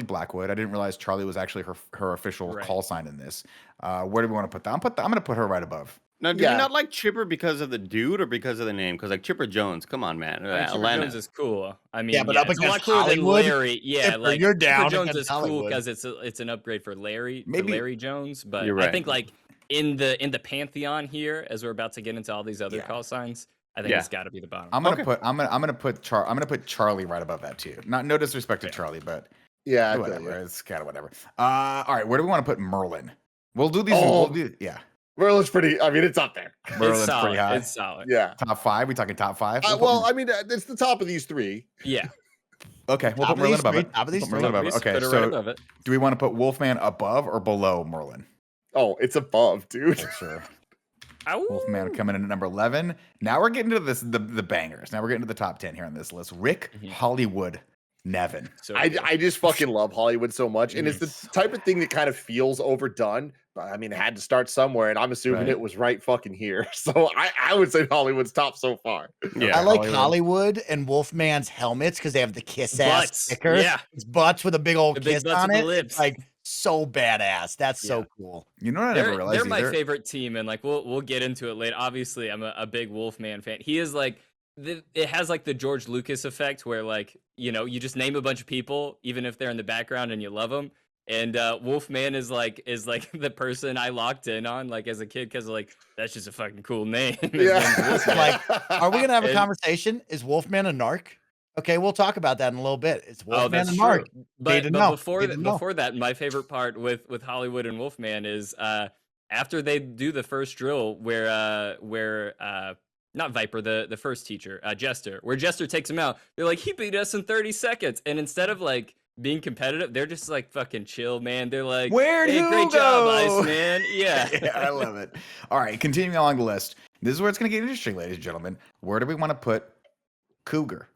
B: Blackwood. I didn't realize Charlie was actually her official call sign in this. Where do we want to put that? I'm going to put her right above.
C: Now, do you not like Chipper because of the dude or because of the name? Because like Chipper Jones, come on, man.
D: I mean, Chipper
C: Atlanta.
D: Jones is cool. I mean,
E: Yeah, but up
D: it's a lot
E: against
D: cooler than
E: Hollywood,
D: Larry. Yeah,
E: Chipper,
D: like
E: you're
D: Chipper
E: down
D: Jones
E: against
D: is cool
E: Hollywood.
D: because it's an upgrade for Larry,
B: Maybe-
D: Larry Jones. But
C: You're
D: I
C: right.
D: think like in the pantheon here, as we're about to get into all these other call signs, I think it's got to be the bottom.
B: I'm gonna put Charlie right above that too. No disrespect to Charlie, but
A: Yeah, I feel
B: whatever.
A: you.
B: It's kind of whatever. All right, where do we want to put Merlin? We'll do these. Yeah,
A: Merlin's pretty. I mean, it's up there.
B: Merlin's
D: it's solid.
B: pretty high.
D: It's solid.
A: Yeah.
B: Top 5. We talking top 5?
A: Well, I mean, it's the top of these three.
D: Yeah.
B: Okay, we'll
E: Top
B: put
E: of
B: Merlin
E: these
B: above
E: three,
B: it.
E: top of these
B: Put Merlin
E: three.
B: above it. Okay,
D: Put it
B: so
D: right above it.
B: do we want to put Wolfman above or below Merlin?
A: Oh, it's above, dude.
B: Sure.
D: Ow.
B: Wolfman coming in at number 11. Now we're getting to the bangers. Now we're getting to the top 10 here on this list. Rick Hollywood Nevin.
D: So
A: I just fucking love Hollywood so much, and it's
B: Yes.
A: the type of thing that kind of feels overdone. But I mean, it had to start somewhere, and I'm assuming
B: Right.
A: it was right fucking here. So I would say Hollywood's top so far.
C: Yeah.
E: I like
B: Hollywood.
E: Hollywood and Wolfman's helmets because they have the kiss ass
D: Butts.
E: sticker.
D: Yeah.
E: It's butts with a big old
D: The big
E: kiss
D: butts
E: on
D: with
E: it.
D: the lips.
E: It's like so badass. That's so
D: Yeah.
E: cool.
B: You know what I never realized
D: They're my
B: either?
D: favorite team, and like we'll get into it later. Obviously, I'm a big Wolfman fan. He is like it has like the George Lucas effect, where like you just name a bunch of people, even if they're in the background and you love them. And Wolfman is like the person I locked in on like as a kid because like that's just a fucking cool name. His name's
A: Yeah.
D: Wolfman.
E: Like, are we gonna have a
D: And-
E: conversation? Is Wolfman a narc? Okay, we'll talk about that in a little bit. It's
D: Oh,
E: Wolfman
D: that's
E: a
D: true.
E: narc.
D: But,
E: to
D: but
E: know.
D: before
E: Need to know.
D: before that, my favorite part with Hollywood and Wolfman is after they do the first drill where not Viper, the first teacher, Jester, where Jester takes him out. They're like, he beat us in 30 seconds. And instead of like being competitive, they're just like fucking chill, man. They're like,
B: Where'd
D: hey,
B: you
D: great
B: go?
D: job, Iceman. Yeah.
B: Yeah, I love it. All right, continuing along the list. This is where it's going to get interesting, ladies and gentlemen. Where do we want to put Cougar?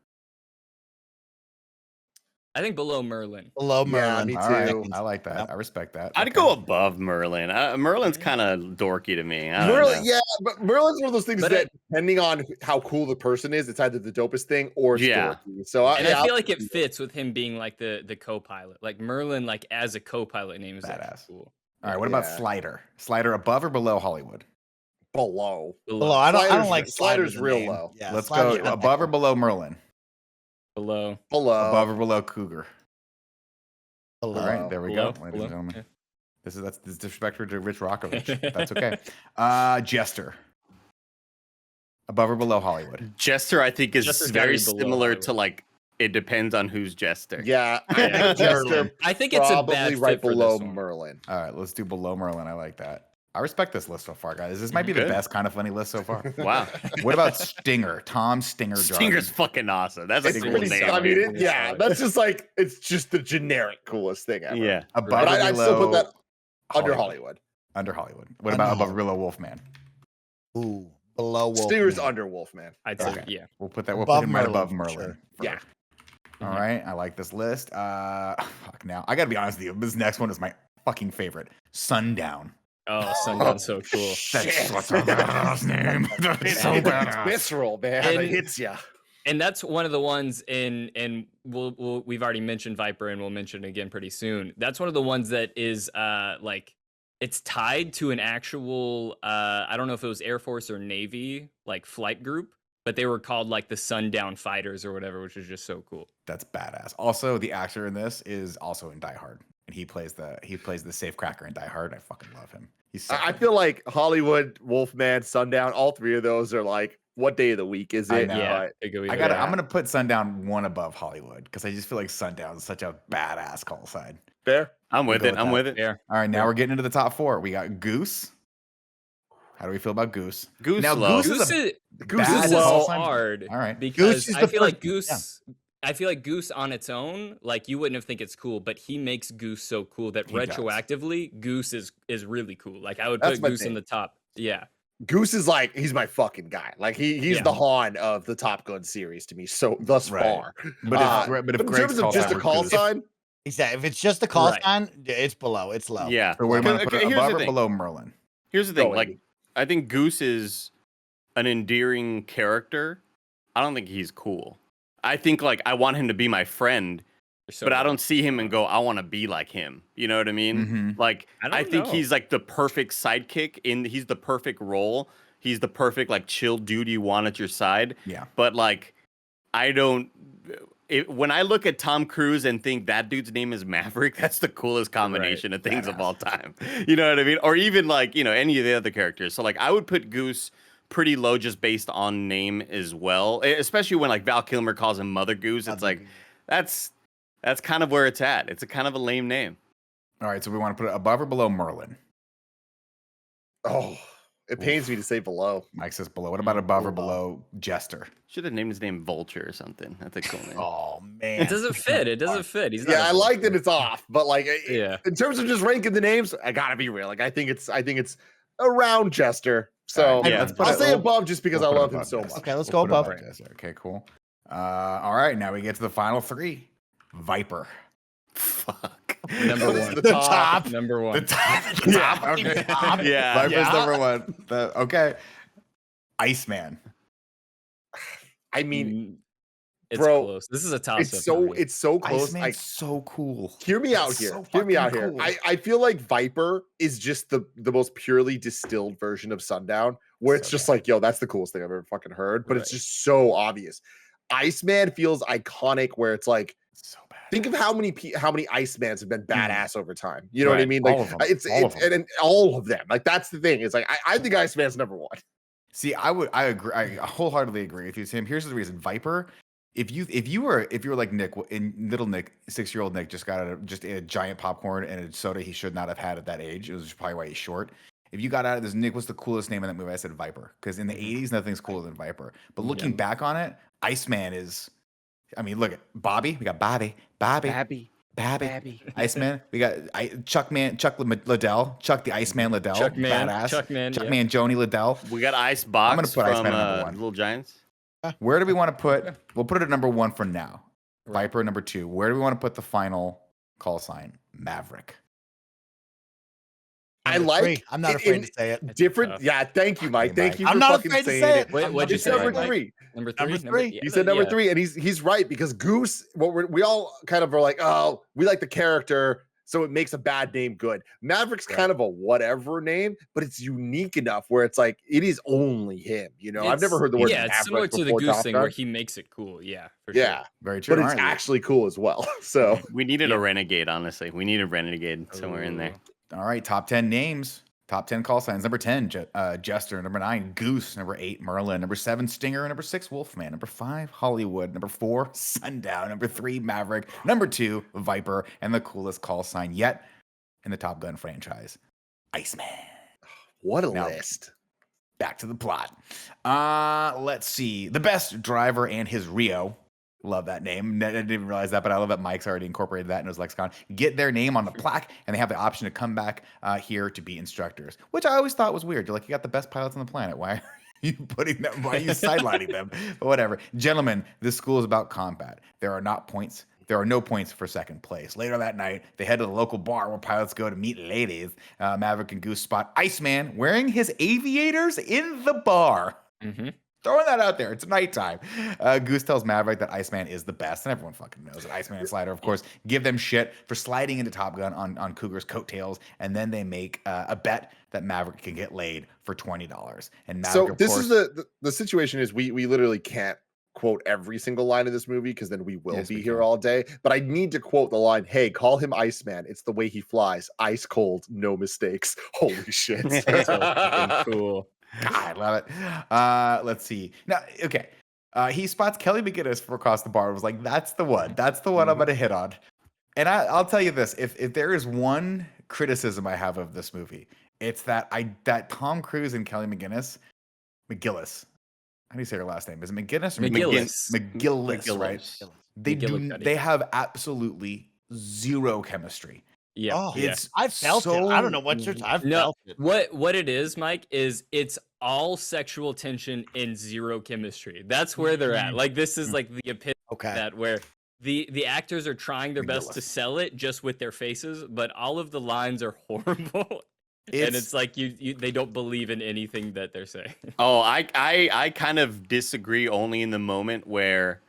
D: I think below Merlin.
E: Below
A: Yeah,
E: Merlin.
A: me
B: All right,
A: too.
B: I like that.
E: Yep.
B: I respect that.
C: I'd
B: Okay.
C: go above Merlin. Merlin's kind of dorky to me. I don't know.
A: Yeah, but Merlin's one of those things
D: But
A: that, depending on how cool the person is, it's either the dopest thing or it's
C: Yeah.
A: dorky. So
D: And
A: yeah,
D: I feel like it fits with him being like the co-pilot. Like Merlin, like as a co-pilot name is actually
B: Badass.
D: cool.
B: All right, what about
A: Yeah.
B: Slider? Slider above or below Hollywood?
A: below.
E: Below. I don't
A: Slider's-
E: like
A: Slider's
E: as a
A: real
E: name.
A: low.
E: Yeah,
B: Let's
E: Slider's
B: go
E: not that
B: above or
E: cool.
B: below Merlin?
D: Below.
A: Below.
B: Above or below Cougar?
E: Below.
B: All right, there we
D: Below,
B: go, ladies
D: below,
B: and gentlemen.
D: yeah.
B: That's disrespectful to Rich Rockovich. That's okay. Jester. Above or below Hollywood?
C: Jester, I think, is
D: Jester's gotta
C: very
D: be below
C: similar
D: Hollywood.
C: to like. It depends on who's Jester.
A: Yeah, I
D: Yeah.
A: think Jester
E: Merlin.
D: I think it's a
A: probably
D: bad fit
A: right
D: for
A: below
D: this one.
A: Merlin.
B: All right, let's do below Merlin. I like that. I respect this list so far, guys. This might be the
C: Good.
B: best kind of funny list so far.
C: Wow.
B: What about Stinger? Tom Stinger
C: Stinger's
B: Jarvis.
C: fucking awesome. That's a
A: It's
C: cool
A: pretty.
C: name.
A: I mean,
C: dude.
A: yeah, that's just like it's just the generic coolest thing ever.
C: Yeah.
B: Above
A: but
B: or
A: I'd still
B: below
A: put that under Hollywood.
B: Under Hollywood. What
E: Under
B: about above or
E: Hollywood.
B: below Wolfman?
E: Ooh, below Wolfman.
A: Stinger's under Wolfman.
D: I'd say,
B: Okay.
D: yeah.
B: We'll put that. We'll
E: Above
B: put him right
E: Merlin,
B: above
E: for
B: Merlin.
E: sure.
A: Yeah.
B: All right, I like this list. Fuck now. I gotta be honest with you. This next one is my fucking favorite. Sundown.
D: Oh, Sundown's so cool.
B: That's such a badass name. That's so
A: It's
B: badass.
A: visceral, man.
D: And-
A: It hits you.
D: And that's one of the ones we've already mentioned Viper and we'll mention it again pretty soon. That's one of the ones that is like it's tied to an actual I don't know if it was Air Force or Navy like flight group, but they were called like the Sundown Fighters or whatever, which is just so cool.
B: That's badass. Also, the actor in this is also in Die Hard, and he plays the safecracker in Die Hard. I fucking love him. He's so
A: I
B: funny.
A: feel like Hollywood, Wolfman, Sundown, all three of those are like, what day of the week is
B: I
A: it?
B: know.
D: Yeah,
A: But
B: I'm gonna put Sundown one above Hollywood because I just feel like Sundown is such a badass call sign.
A: fair.
C: I'm with
B: go
C: it.
B: with
C: I'm
B: that.
C: with it.
D: Yeah.
B: All right, now we're getting into the top 4. We got Goose. How do we feel about Goose?
C: Goose
B: Now,
C: low.
B: Goose is a
A: Goose
B: bad
A: is
D: Goose is
A: low.
B: call sign.
D: hard.
B: All right.
D: Because
E: is
D: I
E: the
D: feel like
E: first- yeah.
D: Goose. I feel like Goose on its own, like you wouldn't have think it's cool, but he makes Goose so cool that
B: He does.
D: retroactively Goose is really cool. Like I would
A: That's
D: put
A: my
D: Goose in
A: thing.
D: the top. Yeah.
A: Goose is like, he's my fucking guy. Like he's
D: Yeah.
A: the Han of the Top Gun series to me. So thus
B: Right.
A: far.
B: But if
A: in
B: Greg's
A: terms of
B: call
A: just
B: sign
A: a
B: was
A: call
B: Goose-
A: sign,
E: Exactly. If it's just a call
D: Right.
E: sign, it's below. It's low.
C: Yeah.
B: So where do you want to
C: Okay,
B: put it?
C: here's the
B: Above or
C: thing.
B: below Merlin?
C: Here's the thing.
A: Go,
C: Like,
A: Andy.
C: I think Goose is an endearing character. I don't think he's cool. I think like I want him to be my friend,
D: They're so
C: but I
D: good.
C: don't see him and go, I want to be like him. You know what I mean?
B: Mhm.
C: Like
D: I
C: I
D: don't
C: think
D: know.
C: he's like the perfect sidekick he's the perfect role. He's the perfect like chill dude you want at your side.
B: Yeah.
C: But like I don't when I look at Tom Cruise and think that dude's name is Maverick, that's the coolest combination of things of
B: Badass.
C: all time. You know what I mean? Or even like, any of the other characters. So like I would put Goose pretty low just based on name as well. Especially when like Val Kilmer calls him Mother Goose. It's like that's kind of where it's at. It's a kind of a lame name.
B: All right, so we want to put it above or below Merlin?
A: oh, it pains me to say below.
B: Mike says below. What about above or
E: Below.
B: below Jester?
C: Should have named his name Vulture or something. That's a cool name.
E: Oh man.
D: It doesn't fit. It doesn't fit. He's not
A: Yeah,
D: a
A: I like that
D: vulture.
A: it's off, but like
D: Yeah.
A: in terms of just ranking the names, I gotta be real. Like I think it's around Jester. So
B: All right,
C: yeah.
B: let's put
A: I'll
B: it-
A: say
B: we'll-
A: above just because
B: we'll
A: I
B: put it
A: love him
B: above
A: so
B: Jester.
A: much.
E: Okay, let's
B: We'll
E: go
B: put it
E: above.
B: Jester. Okay, cool. All right, now we get to the final 3. Viper.
C: Fuck.
D: Number
A: This is
D: one.
A: the
E: The
A: top.
E: top.
D: Number
B: The
D: one.
B: top. The top. Okay.
C: Yeah.
B: Viper's
E: Yeah.
B: number 1. Okay. Iceman.
A: I mean,
D: Mm, it's
A: bro,
D: close. This is a toss
A: it's so close.
B: Iceman's
A: Like,
B: so cool.
A: hear me out
B: It's
A: here.
B: so
A: Hear me out
B: fucking
A: here.
B: cool.
A: I feel like Viper is just the most purely distilled version of Sundown, where it's
B: So
A: just
B: bad.
A: like, yo, that's the coolest thing I've ever fucking heard. But it's
D: Right.
A: just so obvious. Iceman feels iconic, where it's like,
B: So bad.
A: think of how many Icemans have been badass over time. You know what I
D: Right.
A: mean? Like
B: All of them.
A: it's
B: All of them.
A: and all of them. Like that's the thing. It's like I think Iceman's number 1.
B: See, I agree. I wholeheartedly agree with you, Tim. Here's the reason: Viper. If you were like Nick, in little Nick, 6-year-old Nick just got just a giant popcorn and a soda he should not have had at that age. It was probably why he's short. If you got out of this, Nick was the coolest name in that movie. I said Viper because in the '80s nothing's cooler than Viper. But looking back on it, Iceman is. I mean, look at Bobby. We got Bobby. Iceman. We got Chuck Liddell. Chuck the Iceman Liddell.
D: Chuckman.
B: Badass.
D: Chuckman. Yeah.
B: Chuckman Joni Liddell.
C: We got Ice Box
B: gonna put
C: from
B: Iceman at number 1.
C: Little Giants.
B: Where do we want to put? We'll put it at number 1 for now.
D: Right.
B: Viper number 2. Where do we want to put the final call sign? Maverick.
A: I
E: Number three.
A: like
E: I'm not
A: in-
E: afraid
A: in
E: to say it.
A: different.
D: tough.
A: Yeah, thank you, Mike.
B: Okay,
A: Thank
B: Mike.
A: you
E: I'm
A: for
E: not
A: fucking
E: afraid to
A: saying
E: say
A: it.
E: it.
D: Wait,
E: I'm
D: what'd
E: not
D: you
A: It's
D: say,
E: afraid
A: number
E: to
D: Mike?
A: three.
D: Number 3.
E: Number 3.
A: He said number
D: Yeah.
A: 3, and he's right because Goose. We all kind of are like, oh, we like the character, so it makes a bad name good. Maverick's kind of a whatever name, but it's unique enough where it's like it is only him. You know, I've never heard the word.
D: Yeah, it's similar
A: Maverick
D: to the
A: before
D: Goose
A: Top
D: thing
A: Gun.
D: where he makes it cool. Yeah. For
A: Yeah,
D: Sure.
B: Very true.
A: but it's
B: All right.
A: actually cool as well. So
C: We needed a renegade, honestly. We need a renegade somewhere in there.
B: All right. Top 10 names. Top 10 call signs. Number 10, Jester. Number 9, Goose. Number 8, Merlin. Number 7, Stinger. Number 6, Wolfman. Number 5, Hollywood. Number 4, Sundown. Number 3, Maverick. Number 2, Viper. And the coolest call sign yet in the Top Gun franchise, Iceman.
A: what a
B: Now-
A: list.
B: Back to the plot. Let's see. The best driver and his Rio. Love that name. I didn't realize that, but I love that Mike's already incorporated that in his lexicon. Get their name on the plaque, and they have the option to come back here to be instructors, which I always thought was weird. You're like, you got the best pilots on the planet. Why are you putting them? Why are you sidelining them? But whatever. Gentlemen, this school is about combat. There are no points for second place. Later that night, they head to the local bar where pilots go to meet ladies. Maverick and Goose spot Iceman wearing his aviators in the bar.
D: Mm-hmm.
B: Throwing that out there. It's nighttime. Goose tells Maverick that Iceman is the best, and everyone fucking knows that Iceman and Slider, of course, give them shit for sliding into Top Gun on Cougar's coattails, and then they make a bet that Maverick can get laid for $20. And Maverick,
A: So
B: of
A: this
B: course,
A: is the situation is we literally can't quote every single line of this movie because then we will
B: Yes,
A: be
B: we
A: here
B: can.
A: all day. But I need to quote the line, "Hey, call him Iceman. It's the way he flies. Ice cold, no mistakes." Holy shit.
D: That's so fucking cool.
B: God, I love it. Let's see. Now, okay. He spots Kelly McGinnis from across the bar. Was like, that's the one. That's the one I'm gonna hit on. And I'll tell you this: if there is one criticism I have of this movie, it's that Tom Cruise and Kelly McGillis. How do you say her last name? Is it McGinnis or
D: McGillis.
B: McGillis, right?
D: McGillicuddy.
B: They have absolutely zero chemistry.
D: Yeah.
E: Oh,
D: yeah.
B: It's
E: I felt it. I don't know what you're. I've
D: No,
E: felt it.
D: what it is, Mike, is it's all sexual tension and zero chemistry. That's where they're at. Like this is like the epitome
E: Okay.
D: of that, where the actors are trying their best to
B: McGillis.
D: sell it just with their faces, but all of the lines are horrible. And it's like you they don't believe in anything that they're saying.
C: Oh, I kind of disagree only in the moment where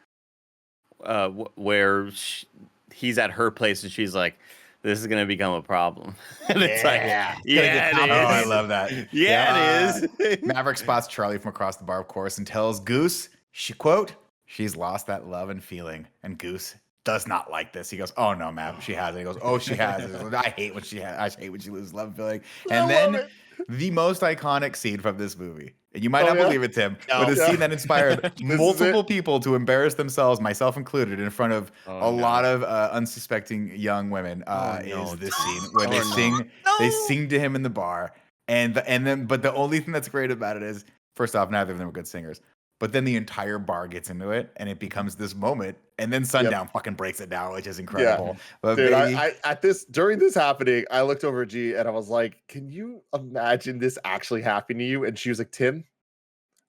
C: he's at her place and she's like, this is gonna become a problem. And it's
B: Yeah.
C: like,
B: It's
C: yeah,
B: gonna
C: it
B: get
C: is.
B: Oh, I love that.
C: Yeah, it is.
B: Maverick spots Charlie from across the bar, of course, and tells Goose, she's lost that love and feeling. And Goose does not like this. He goes, oh no, Mav, she has it. He goes, oh, she has it. I hate when she loses love and feeling. And then the most iconic scene from this movie. And you might not believe it, Tim, but a scene that inspired multiple people to embarrass themselves, myself included, in front of a lot of unsuspecting young women. Is this scene where they sing to him in the bar, but the only thing that's great about it is, first off, neither of them are good singers. But then the entire bar gets into it, and it becomes this moment, and then Sundown fucking breaks it down, which is incredible. But
A: Dude,
B: baby,
A: I during this happening, I looked over at G and I was like, "Can you imagine this actually happening to you?" And she was like, "Tim,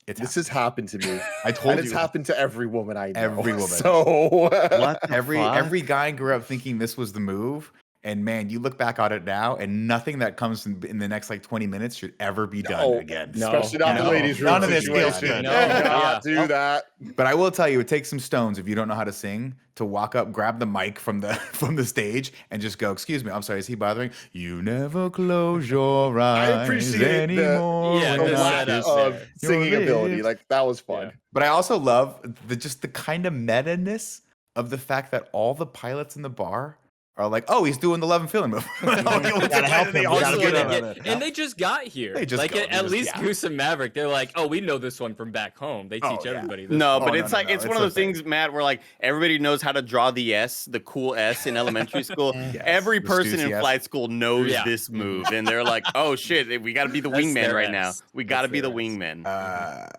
A: this has happened to me.
B: I told
A: and
B: you
A: it's happened to every woman I know."
B: Every woman.
A: So
C: What the fuck?
B: every guy grew up thinking this was the move. And man, you look back on it now, and nothing that comes in the next like 20 minutes should ever be done again.
A: Especially not the ladies' room
E: None of this feels
A: situation.
E: good.
A: No,
D: No,
A: not do that.
B: But I will tell you, it takes some stones if you don't know how to sing to walk up, grab the mic from the stage, and just go, "Excuse me, I'm sorry, is he bothering? You never close your eyes
A: I appreciate
B: anymore."
D: Yeah,
A: the
B: when
D: the
B: I
A: lack
D: setup
B: kiss
A: of
D: there.
A: singing
B: your
A: ability.
B: lips.
A: Like that was fun.
D: Yeah.
B: But I also love the kind of meta-ness of the fact that all the pilots in the bar are like, "Oh, he's doing the love and feeling move."
E: Gotta help him.
B: They
E: We
B: all
E: gotta
B: just
E: get
B: get
E: him.
B: on it.
D: And they just got here.
B: They just
D: like
B: go. They
D: at
B: just-
D: least
B: yeah.
D: Goose and Maverick, they're like, oh, we know this one from back home. They teach
B: yeah.
D: everybody this.
C: No,
D: one.
C: but
B: no,
C: it's
B: no,
C: like
B: no,
C: it's
B: it's
C: one of those
B: okay.
C: things, Matt, where like everybody knows how to draw the S, the cool S in elementary school.
B: Yes,
C: Every
B: the
C: person in
B: Stussy S.
C: flight school knows
D: Yeah.
C: this move, and they're like, "Oh shit, we got to be the
D: That's
C: wingman
D: their
C: right
D: S.
C: now. We got to
D: That's
C: be the
D: their S.
C: wingman."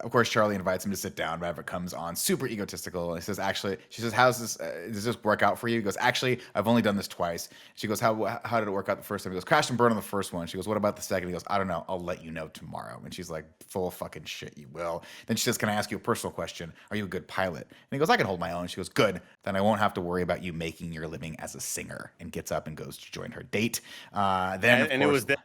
B: Of course, Charlie invites him to sit down. Maverick comes on, super egotistical. He says, "Actually," she says, "How's this? Does this work out for you?" He goes, "Actually, I've only done this twice." She goes, "How did it work out the first time?" He goes, "Crash and burn on the first one." She goes, "What about the second?" He goes, "I don't know. I'll let you know tomorrow." And she's like, "Full of fucking shit, you will." Then she says, "Can I ask you a personal question? Are you a good pilot?" And he goes, "I can hold my own." She goes, "Good. Then I won't have to worry about you making your living as a singer." And gets up and goes to join her date. Then,
C: And it was that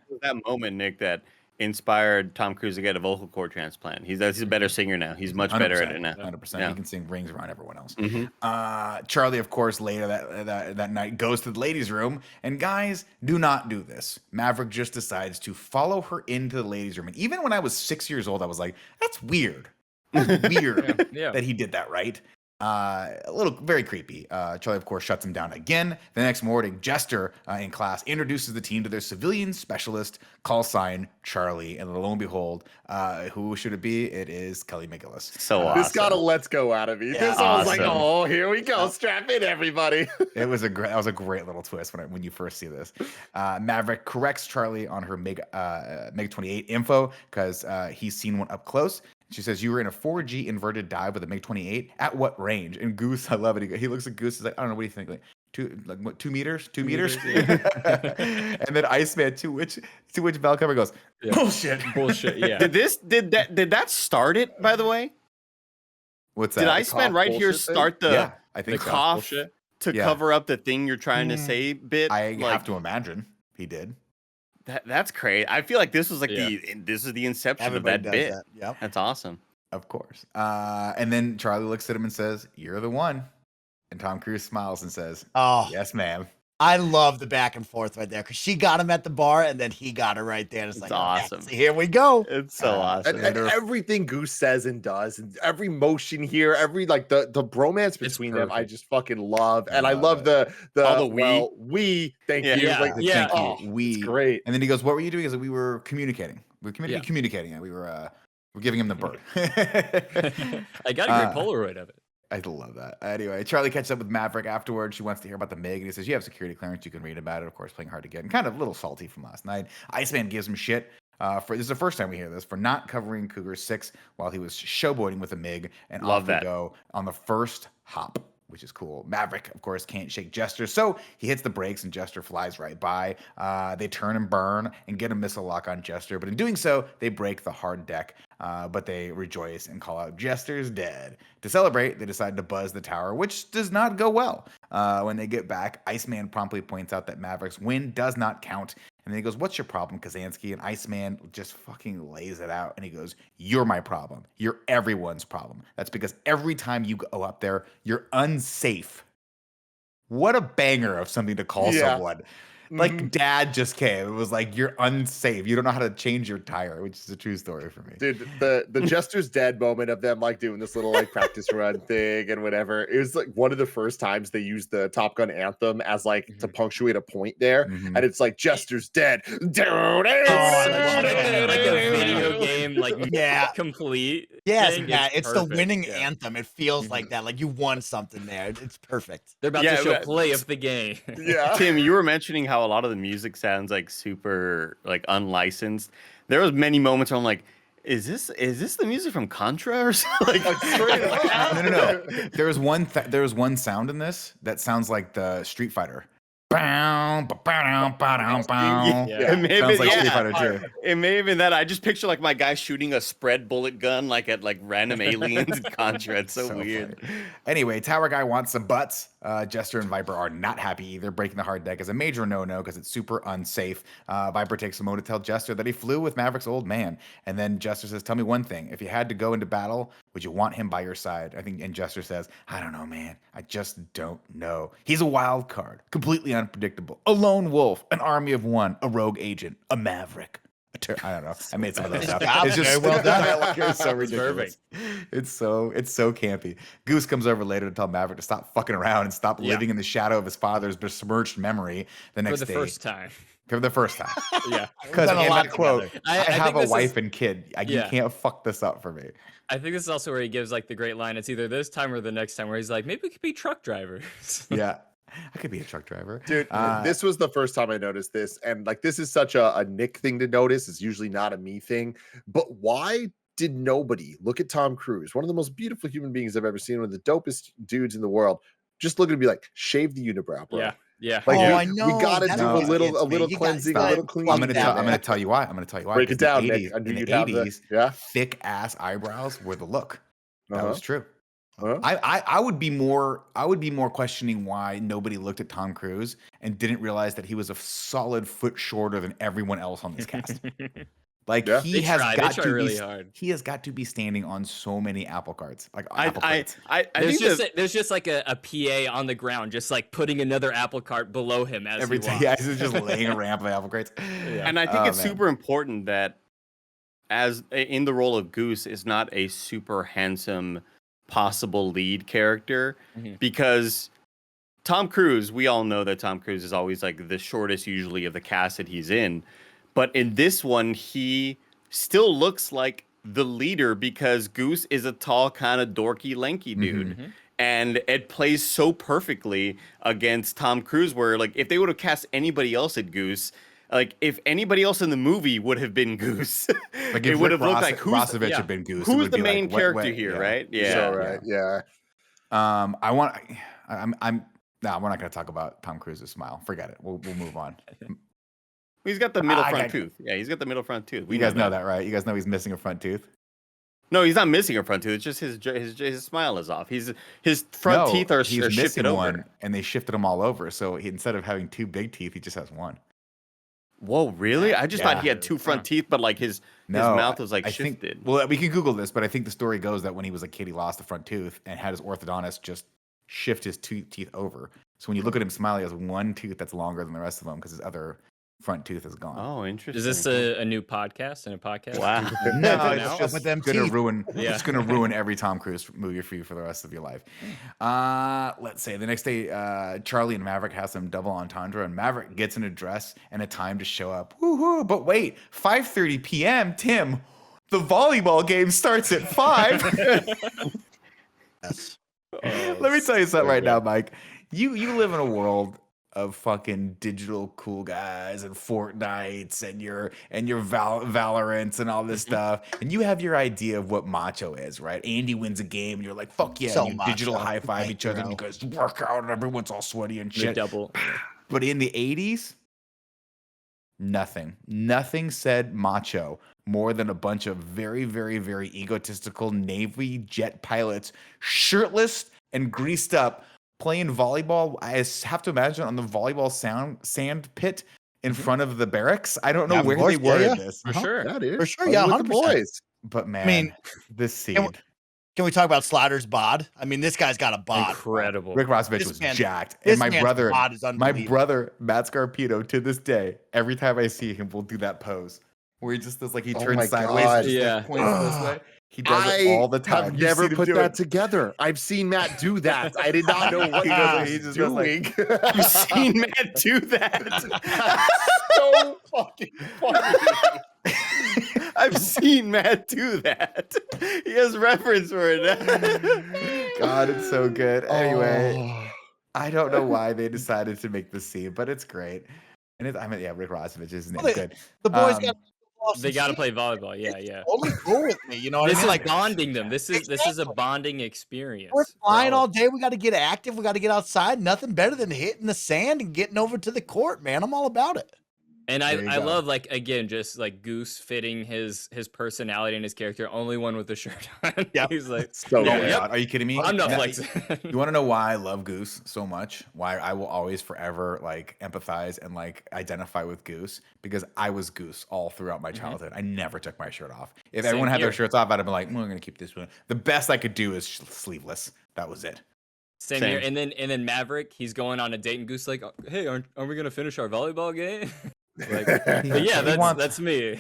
C: moment, Nick, that inspired Tom Cruise to get a vocal cord transplant. He's a better singer now. He's much better at it now.
B: 100%.
C: Yeah.
B: He can sing rings around everyone else.
C: Mhm.
B: Charlie, of course, later that night goes to the ladies' room. And guys, do not do this. Maverick just decides to follow her into the ladies' room. And even when I was 6 years old, I was like, that's weird. That's weird
D: Yeah.
B: that he did that, right? Very creepy. Charlie, of course, shuts him down again. The next morning, Jester in class introduces the team to their civilian specialist, call sign Charlie. And lo and behold, who should it be? It is Kelly McGillis.
C: So awesome.
A: This got a let's go out of me.
B: Yeah,
A: This I was like,
C: awesome.
A: oh, here we go. Strap in, everybody.
B: That was a great little twist when you first see this. Maverick corrects Charlie on her MiG 28 info because he's seen one up close. She says, "You were in a 4G inverted dive with a MiG 28. At what range?" And Goose, I love it. He looks at Goose. He's like, "I don't know. What do you think? Like 2 meters? 2 meters?" And then Iceman, to which Val Kilmer goes,
D: Yeah.
B: "Bullshit."
D: Bullshit. Yeah.
C: Did that start it? By the way,
B: What's that?
C: did Iceman
A: cough
C: right here
A: bullshit thing?
C: start the
B: Yeah, I think so.
C: cough
D: Bullshit.
C: to
B: Yeah.
C: cover up the thing you're trying to say? Bit.
B: I
C: like,
B: have to imagine he did.
C: That's crazy. I feel like this was like
D: Yeah.
C: this is the inception
E: Everybody
C: of that
E: does
C: bit.
E: that. Yep.
C: That's awesome.
B: Of course. And then Charlie looks at him and says, "You're the one." And Tom Cruise smiles and says,
E: Oh,
B: "Yes, ma'am."
E: I love the back and forth right there because she got him at the bar and then he got her right there. It's
C: It's
E: like,
C: awesome.
E: yes, here we go.
C: It's so
B: Uh,
C: awesome.
A: And everything Goose says and does, and every motion here, every like the bromance between them, I
D: perfect.
A: just fucking love. And I
B: Love
A: love the
C: All the we.
A: we thank
C: Yeah.
A: you.
D: Yeah,
A: Like,
D: yeah.
B: Thank you.
A: oh,
B: We
A: it's great.
B: And then he goes, "What were you doing?" Is that we were communicating. We were
D: Yeah.
B: communicating. We were giving him the bird.
D: I got a great Polaroid of it.
B: I love that. Anyway, Charlie catches up with Maverick afterwards. She wants to hear about the MiG, and he says, "You have security clearance. You can read about it." Of course, playing hard to get, and kind of a little salty from last night. Iceman gives him shit. For this is the first time we hear this for not covering Cougar 6 while he was showboating with a MiG, and
C: Love
B: off
C: that.
B: we go on the first hop, which is cool. Maverick, of course, can't shake Jester, so he hits the brakes and Jester flies right by. They turn and burn and get a missile lock on Jester, but in doing so, they break the hard deck. But they rejoice and call out, "Jester's dead." To celebrate, they decide to buzz the tower, which does not go well. When they get back, Iceman promptly points out that Maverick's win does not count. And then he goes, "What's your problem, Kazansky?" And Iceman just fucking lays it out. And he goes, "You're my problem. You're everyone's problem. That's because every time you go up there, you're unsafe." What a banger of something to call
A: Yeah.
B: someone. Like dad just came. It was like, "You're unsafe. You don't know how to change your tire," which is a true story for me.
A: Dude, the Jester's dead moment of them like doing this little like practice run thing and whatever. It was like one of the first times they used the Top Gun anthem as like to punctuate a point there,
B: Mhm.
A: and it's like Jester's dead.
D: It's such like a video game, like
E: Yeah.
D: complete.
E: Yes,
D: thing.
E: yeah, it's the
D: perfect,
E: winning
D: yeah.
E: anthem. It feels like that, like you won something there. It's perfect.
D: They're about
C: Yeah,
D: to show
C: but-
D: play of the game.
A: Yeah.
C: Tim, you were mentioning how a lot of the music sounds like super like unlicensed. There was many moments where I'm like, is this the music from Contra or something?
A: Like, straight up.
B: No. There was one sound in this that sounds like the Street Fighter. Bow, ba-ba-dow, ba-dow, bow.
D: Yeah.
C: It may have
B: Sounds
C: been,
B: like Street
C: yeah.
B: Fighter 2.
C: It may have been that. I just picture like my guy shooting a spread bullet gun like at like random aliens in Contra. It's so weird.
B: funny. Anyway, Tower Guy wants some butts. Jester and Viper are not happy either. Breaking the hard deck is a major no-no because it's super unsafe. Viper takes a moment to tell Jester that he flew with Maverick's old man. And then Jester says, "Tell me one thing. If you had to go into battle, would you want him by your side?" I think, and Jester says, "I don't know, man. I just don't know. He's a wild card, completely unpredictable. A lone wolf, an army of one, a rogue agent, a maverick." I don't know. I made some of those up.
E: job.
B: It's just
E: Very well done.
B: It's so ridiculous. It's so campy. Goose comes over later to tell Maverick to stop fucking around and stop living in the shadow of his father's besmirched memory. The
D: For
B: next
D: the
B: day,
D: first time.
B: for the first time,
D: Yeah.
B: because
E: done a
B: in
E: lot
B: that quote,
E: together.
B: I
D: I
B: have
D: think
B: a
D: this
B: wife
D: is-
B: and kid. You
D: Yeah.
B: can't fuck this up for me.
D: I think this is also where he gives like the great line. It's either this time or the next time where he's like, maybe we could be truck drivers.
B: Yeah, I could be a truck driver,
A: Dude,
B: Uh,
A: this was the first time I noticed this, and like this is such a Nick thing to notice. It's usually not a me thing. But why did nobody look at Tom Cruise, one of the most beautiful human beings I've ever seen, one of the dopest dudes in the world, just look at him and be like, shave the unibrow, bro.
D: Yeah. Yeah.
A: Like,
E: Oh,
A: we-
E: I know.
A: we gotta
E: That
A: do
E: always
A: a little
E: gets me. You got-
A: cleansing, a
E: gotta
A: little cleaning.
E: plug
B: I'm
E: that
B: gonna
E: in.
B: tell you why. I'm gonna tell you why.
A: Break it
B: 'cause
A: down,
B: in the
A: Nick. I knew
B: in the
A: you'd have the
B: 80s,
A: yeah.
B: thick ass eyebrows were the look. That
A: Uh-huh.
B: was true.
A: Uh-huh.
B: I would be more questioning why nobody looked at Tom Cruise and didn't realize that he was a solid foot shorter than everyone else on this cast. Like
A: Yeah.
B: he
D: They
B: has
D: try. They
B: got
D: try
B: to
D: really
B: be
D: hard.
B: he has got to be standing on so many apple carts. Like
C: I
B: apple
C: I
B: crates.
C: I, I
D: There's
C: think
D: just there's just like a PA on the ground, just like putting another apple cart below him as
B: Every
D: he
B: time,
D: walks.
B: yeah, he's just laying a ramp of apple crates.
D: Yeah.
C: And I think
B: Oh,
C: it's
B: man.
C: super important that as in the role of Goose is not a super handsome possible lead character
D: Mhm.
C: because Tom Cruise, we all know that Tom Cruise is always like the shortest usually of the cast that he's in. But in this one, he still looks like the leader because Goose is a tall, kind of dorky, lanky dude.
D: Mhm.
C: And it plays so perfectly against Tom Cruise where like if they would have cast anybody else at Goose, like if anybody else in the movie would have been Goose,
B: Like
C: it
B: if
C: would
B: Rick
C: have looked like
B: Rossovich
D: yeah.
B: had been Goose. it
C: who's
B: would
C: the
B: be
C: main
B: like,
C: character
B: wet,
C: here,
B: yeah.
C: right? Yeah.
A: So right, yeah.
B: I want. I'm. No, we're not going to talk about Tom Cruise's smile. Forget it. We'll move on.
C: He's got the middle
B: I
C: front
B: got-
C: tooth. Yeah, he's got the middle front tooth.
B: You guys know that, right? You guys know he's missing a front tooth.
C: No, he's not missing a front tooth. It's just his smile is off. His front
B: No,
C: teeth are
B: he's
C: shifted
B: missing
C: over.
B: one, and they shifted them all over. So instead of having two big teeth, he just has one.
C: Whoa, really? I just thought he
B: Yeah.
C: had two front teeth, but like his
B: No,
C: mouth was like
B: I
C: shifted.
B: think. Well, we can Google this, but I think the story goes that when he was a kid, he lost the front tooth and had his orthodontist just shift his teeth over. So when you look at him smile, he has one tooth that's longer than the rest of them because his other front tooth is gone.
C: Oh, interesting.
D: Is this a new podcast and a podcast?
C: Wow.
B: No,
D: Now?
B: it's just
E: With them
B: gonna
E: teeth.
B: ruin.
D: Yeah.
B: It's gonna ruin every Tom Cruise movie for you for the rest of your life. Let's say the next day, Charlie and Maverick have some double entendre, and Maverick gets an address and a time to show up. Woohoo! But wait, 5:30 p.m. Tim, the volleyball game starts at 5.
E: Yes.
B: Let me tell you something right now, Mike. You live in a world of fucking digital cool guys and Fortnites and your Valorants and all this stuff, and you have your idea of what macho is, right? Andy wins a game, and you're like, "Fuck yeah!"
E: So
B: and you digital
E: macho.
B: high five
E: Thank
B: each other,
E: you.
B: and you guys work out, and everyone's all sweaty and
D: The
B: shit.
D: double.
B: But in the 80s, nothing said macho more than a bunch of very, very, very egotistical Navy jet pilots, shirtless and greased up, playing volleyball. I have to imagine on the volleyball sand pit in front of the barracks. I don't know
E: Yeah, of
B: where
E: course,
B: they were
E: yeah,
B: in this,
D: For sure.
A: Yeah, dude.
E: For sure,
A: Those
E: yeah,
A: are the
E: 100%.
A: boys.
B: but man,
E: mean,
B: this scene.
E: Can we talk about Slaughter's bod? I mean, this guy's got a bod.
D: Incredible.
B: Rick Rossovich
E: This
B: was
E: man-
B: jacked,
E: this
B: and my
E: man's
B: brother,
E: bod is
B: my
E: unbelievable.
B: brother Matt Scarpino, to this day, every time I see him, will do that pose where he just does like he
A: Oh my
B: turns sideways,
A: God.
B: and just, like,
D: Yeah.
B: points this way. He does it all the time.
A: have
B: You've
A: never
B: seen him
A: put
B: do
A: that
B: it.
A: together. I've seen Matt do that. I did not know what
B: He
A: he
B: does it.
A: was
B: He just does, like-
A: doing.
C: You've seen Matt do that.
A: so fucking funny.
C: I've seen Matt do that. He has reference for it.
B: God, it's so good. Anyway,
A: Oh.
B: I don't know why they decided to make this scene, but it's great. And I mean, yeah, Rick Rossovich is
E: Well,
B: good.
E: The boys
B: Um,
E: got.
D: They got to play volleyball. Yeah, yeah.
E: Totally cool with me. You know what
D: This
E: I
D: is
E: mean? Like,
D: bonding them. This is a
E: Exactly.
D: bonding experience.
E: we're
D: for
E: flying
D: all
E: all
D: of
E: day. We got to get active. We got to get outside. Nothing better than hitting the sand and getting over to the court, man. I'm all about it.
D: And
B: There you
D: I
B: go.
D: love, like, again, just like Goose fitting his personality and his character. Only one with the shirt on.
E: Yeah.
D: He's like,
A: So
B: Oh
D: Yeah,
B: my
A: good.
D: yep.
B: God, are you kidding me?
D: I'm not
B: Now,
D: flexing.
B: You want to know why I love Goose so much? Why I will always forever like empathize and like identify with Goose? Because I was Goose all throughout my childhood. I never took my shirt off. If
D: Same
B: everyone had
D: here.
B: their shirts off, I'd have been like, well, I'm gonna keep this one. The best I could do is sleeveless. That was it.
D: Same here. And then Maverick, he's going on a date, and Goose like, hey, aren't we gonna finish our volleyball game? Like, but yeah,
B: He wants-
D: that's me.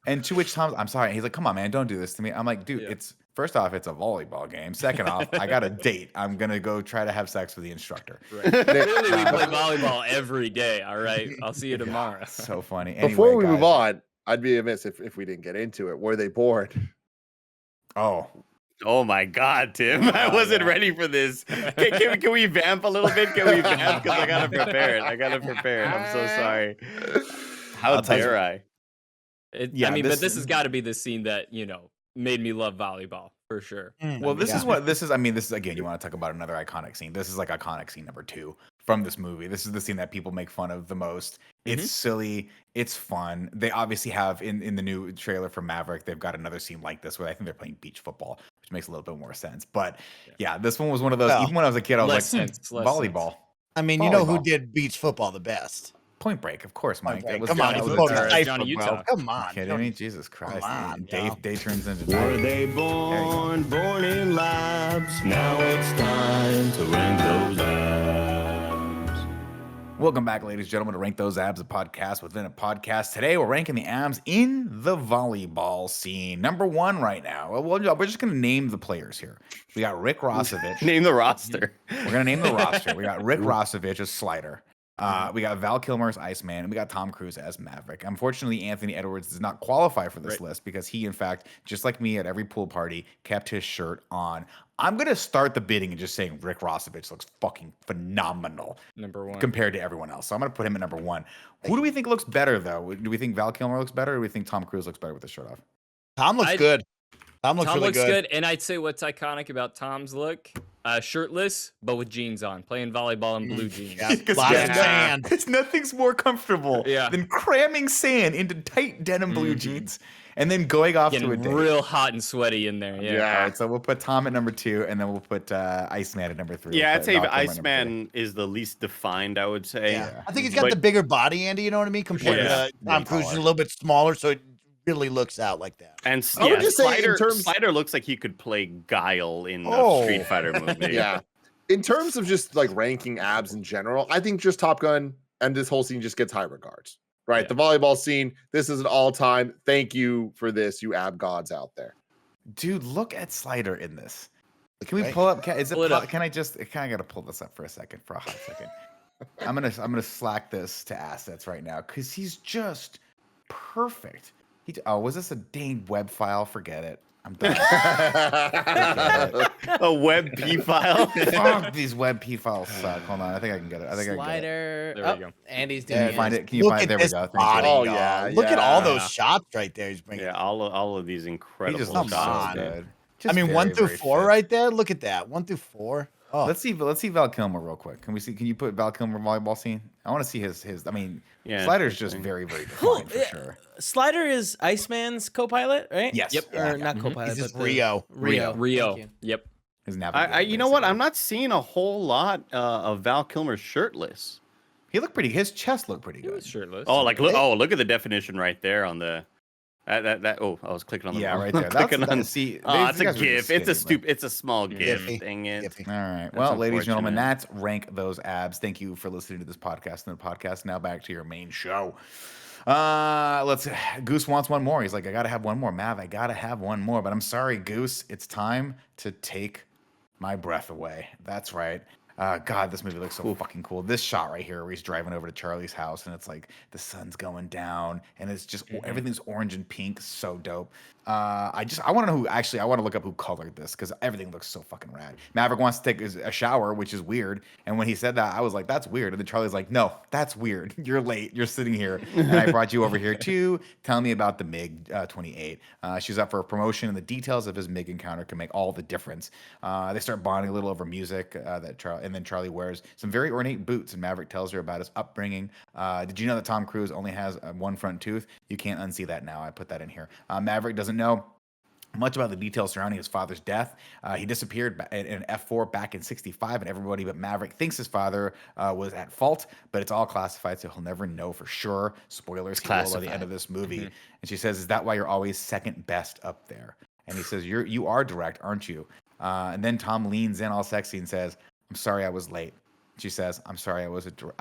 B: And to which Tom's, I'm sorry. He's like, come on, man, don't do this to me. I'm like, dude,
D: Yeah.
B: it's first off, it's a volleyball game. Second off, I got a date. I'm gonna go try to have sex with the instructor.
D: Literally, we play volleyball every day. All right, I'll see you tomorrow.
B: So funny.
A: Before
B: Anyway,
A: we move
B: guys.
A: on, I'd be amiss if we didn't get into it. Were they bored?
B: Oh,
C: Oh my God, Tim! I
D: Oh,
C: wasn't
D: yeah.
C: ready for this. Can we vamp a little bit? Can we vamp? Because I gotta prepare it. I'm so sorry. How
B: I'll tell you-
C: dare I?
B: Yeah,
D: I mean,
B: this-
D: but this has got to be the scene that made me love volleyball for sure.
B: well, this
E: Yeah.
B: is what this is. I mean, this is again. You want to talk about another iconic scene? This is like iconic scene number 2 from this movie. This is the scene that people make fun of the most. It's silly. It's fun. They obviously have in the new trailer for Maverick. They've got another scene like this where I think they're playing beach football, which makes a little bit more sense. But yeah, this one was one of those.
E: Well,
B: Even when I was a kid, I was
D: less
B: like,
D: sense, less
B: volleyball.
E: I mean, you know who
B: Volleyball.
E: did beach football the best?
B: Point Break, of course, Mike.
E: Break.
B: That was
E: Come
B: that
E: on,
B: was
E: you
B: a
E: go
B: time.
E: to
D: Johnny Utah.
E: Come on.
B: Kidding
E: Johnny.
B: me? Jesus Christ.
E: on,
B: Day,
E: yo.
B: day turns into
F: Were
B: night.
F: they born in labs? Now it's time to rank those abs.
B: Welcome back, ladies and gentlemen, to Rank Those Abs, a podcast within a podcast. Today, we're ranking the abs in the volleyball scene. Number 1 right now. Well, we're just going to name the players here. We got Rick Rossovich.
C: Name the roster.
B: We're going to name the roster. We got Rick Rossovich as Slider. We got Val Kilmer as Iceman, and we got Tom Cruise as Maverick. Unfortunately, Anthony Edwards does not qualify for this list because he, in fact, just like me at every pool party, kept his shirt on. I'm going to start the bidding and just saying Rick Rossovich looks fucking phenomenal
D: Number 1.
B: compared to everyone else. So I'm going to put him at number 1. Who do we think looks better, though? Do we think Val Kilmer looks better, or do we think Tom Cruise looks better with his shirt off?
E: Tom looks good. Tom looks
D: Tom
E: really
D: looks
E: good.
D: good, and I'd say what's iconic about Tom's look: shirtless but with jeans on, playing volleyball in blue jeans.
E: Yeah.
B: Because
E: Lots
B: yeah,
E: of sand.
B: Because nothing's more comfortable
D: Yeah.
B: than cramming sand into tight denim blue jeans. and then going off to a
D: Getting
B: date.
D: real hot and sweaty in there. Yeah.
B: All right, so we'll put Tom at number 2, and then we'll put Iceman at number 3.
C: Yeah,
B: We'll
C: I'd
B: put
C: say
B: Val Kilmer at number
C: Iceman is the least defined, I would say.
E: Yeah.
B: Yeah.
E: I think he's got
C: But-
E: the bigger body, Andy. You know what I mean? Compared
C: Yeah.
E: to Tom
B: Way
E: Cruise, is
B: taller.
E: a little bit smaller, so it really looks out like that.
C: And
A: I would just say in
C: Slider,
A: terms-
C: Slider looks like he could play Guile in
E: Oh.
C: a Street Fighter movie.
A: Yeah. In terms of just like ranking abs in general, I think just Top Gun and this whole scene just gets high regards. Right.
D: Yeah.
A: The volleyball scene, this is an all-time. Thank you for this, you ab gods out there.
B: Dude, look at Slider in this. Can we
E: Right.
B: pull up? Is it?
D: Pull it up.
B: Can I just? Can I gotta pull this up for a hot second. I'm gonna slack this to assets right now because he's just perfect. Was this a dang web file? Forget it. I'm done.
C: A WebP file.
B: Fuck, these web P files suck. Hold on, I think I can get it. I think I can get it.
G: Slider.
D: There we
G: Oh,
D: go.
G: Andy's
B: Can
G: doing
B: you find
G: it.
B: it? Can you
E: Look
B: find it?
E: at
B: There we
E: this
B: go. Thank
E: body,
B: you.
A: Oh,
E: dog.
A: yeah,
E: Look at all those
D: yeah.
E: shots right there. He's bringing.
C: Yeah, all of these
B: He
C: incredible
B: just
E: Come
B: looks
C: shots.
E: on.
B: so
C: dude.
B: good.
E: I
B: Just
E: mean,
B: very,
E: 1 through
B: very
E: 4
B: fit.
E: right there. Look at that. 1 through 4. Oh,
B: Let's see Val Kilmer real quick. Can we see? Can you put Val Kilmer volleyball scene? I want to see his. I mean,
C: Yeah,
B: Slider's just
C: interesting.
B: very, very
G: Cool,
B: defined for
G: yeah.
B: sure.
G: Slider is Iceman's co-pilot, right?
B: Yes.
D: Yep.
G: Or
B: Yeah.
G: not
D: Mhm.
G: co-pilot,
E: He's his
G: but the-
E: Rio.
G: Rio.
D: Rio.
G: Thank you.
D: Yep.
B: His navigator,
C: You know what?
B: basically.
C: I'm not seeing a whole lot of Val Kilmer shirtless.
B: He looked pretty. His chest looked pretty
D: He was
B: good.
D: shirtless.
C: Oh, look at the definition right there on the. Oh, I was clicking on the.
B: Yeah,
C: wrong-
B: right there.
C: clicking
B: That's,
C: on.
B: see,
C: Oh,
B: these
C: it's a
B: guys were
C: GIF.
B: just
C: It's a
B: skinny,
C: It's a small GIF.
E: Iffy.
C: Dang it.
E: Iffy.
B: but- All right.
C: That's
B: Well, ladies and gentlemen,
C: unfortunate.
B: that's rank those abs. Thank you for listening to this podcast and the podcast. Now back to your main show. Goose wants one more. He's like, I gotta have one more. Mav, I gotta have one more. But I'm sorry, Goose. It's time to take my breath away. That's right. God, this movie looks so fucking cool. This shot right here, where he's driving over to Charlie's house, and it's like the sun's going down, and it's just everything's orange and pink. So dope. I want to know who. Actually, I want to look up who colored this because everything looks so fucking rad. Maverick wants to take a shower, which is weird. And when he said that, I was like, "That's weird." And then Charlie's like, "No, that's weird. You're late. You're sitting here, and I brought you over here too. Tell me about the MiG 28." She's up for a promotion, and the details of his MiG encounter can make all the difference. They start bonding a little over music and then Charlie wears some very ornate boots, and Maverick tells her about his upbringing. Did you know that Tom Cruise only has one front tooth? You can't unsee that now. I put that in here. Maverick doesn't know much about the details surrounding his father's death. He disappeared in an F4 back in '65, and everybody but Maverick thinks his father was at fault, but it's all classified, so he'll never know for sure. Spoilers, he will by the end of this movie. And she says, "Is that why you're always second best up there?" And he says, you are direct, aren't you?" And then Tom leans in all sexy and says, "I'm sorry I was late." She says, "I'm sorry I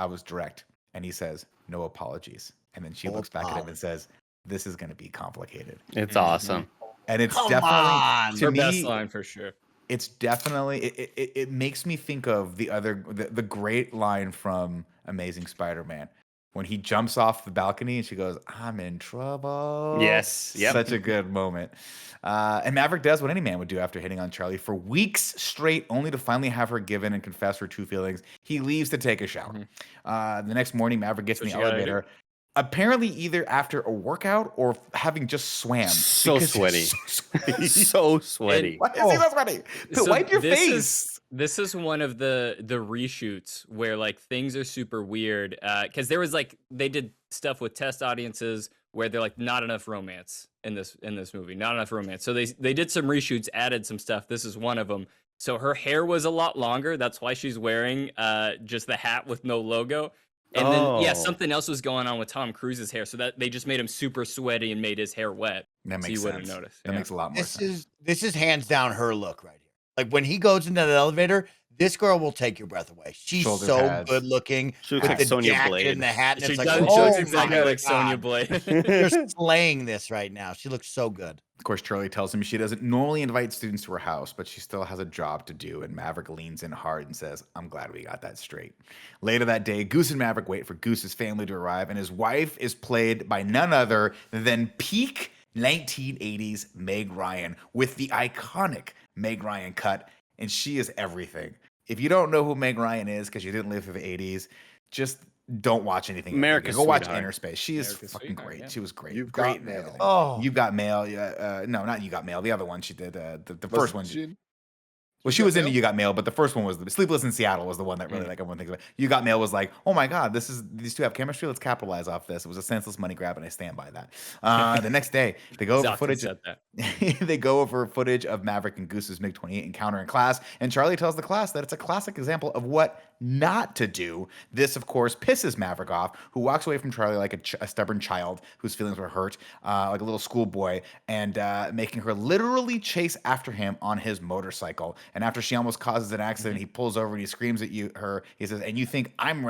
B: was direct." And he says, "No apologies." And then she looks back at him and says, "This is going to be complicated."
C: It's awesome.
B: And it's
E: Come
B: definitely
E: on.
B: to
D: Her
B: me,
D: best line for sure.
B: it's definitely it makes me think of the great line from Amazing Spider-Man when he jumps off the balcony and she goes, "I'm in trouble."
C: Yes. Yep.
B: Such a good moment. And Maverick does what any man would do after hitting on Charlie for weeks straight, only to finally have her give in and confess her true feelings. He leaves to take a shower. The next morning, Maverick gets in the
D: That's what you gotta
B: elevator. Apparently, either after a workout or having just swam.
C: So
B: because
C: sweaty.
B: he's so sweaty.
C: He's so sweaty.
B: Why is he so sweaty?
D: So
B: Wipe your
D: this
B: face.
D: This is one of the reshoots where like things are super weird because there was like they did stuff with test audiences where they're like not enough romance in this movie, not enough romance. So they did some reshoots, added some stuff. This is one of them. So her hair was a lot longer. That's why she's wearing just the hat with no logo. And then
C: Oh.
D: something else was going on with Tom Cruise's hair, so that they just made him super sweaty and made his hair wet.
B: That
D: So
B: makes
D: you wouldn't
B: sense.
D: notice,
B: That
D: yeah.
B: makes a lot more sense.
E: This is hands down her look right here. Like when he goes into that elevator, this girl will take your breath away. She's
B: Shoulder
E: so
B: pads.
E: good looking
C: She looks
E: with
C: like
E: the
C: Sonya
E: jacket
C: Blade.
E: and the hat. And
D: She
E: it's like,
D: does. She
E: oh
D: looks
E: my
D: exactly like Sonya
E: God.
D: Blade.
E: They're slaying this right now. She looks so good.
B: Of course, Charlie tells him she doesn't normally invite students to her house, but she still has a job to do. And Maverick leans in hard and says, "I'm glad we got that straight." Later that day, Goose and Maverick wait for Goose's family to arrive, and his wife is played by none other than peak 1980s Meg Ryan with the iconic Meg Ryan cut, and she is everything. If you don't know who Meg Ryan is because you didn't live through the 80s, just don't watch anything.
C: America's
B: Go watch
C: Sweetheart.
B: Inner Space. She is
D: America's
B: fucking
D: Sweetheart,
B: great.
D: yeah.
B: She was great.
A: You've
B: great
A: Got
B: in
A: Mail.
B: everything.
E: Oh,
B: You Got Mail. No, not You Got Mail. The other one she did. The first one. Well, she was into You Got Mail, but the first one was Sleepless in Seattle was the one that really like everyone thinks about. You Got Mail was like, oh my god, these two have chemistry. Let's capitalize off this. It was a senseless money grab, and I stand by that. The next day, they go over
D: Zalkin
B: footage.
D: said that.
B: They go over footage of Maverick and Goose's MiG-28 encounter in class, and Charlie tells the class that it's a classic example of what not to do. This, of course, pisses Maverick off, who walks away from Charlie like a stubborn child whose feelings were hurt, like a little schoolboy, and making her literally chase after him on his motorcycle. And after she almost causes an accident, he pulls over and he screams at her. He says, "And you think I'm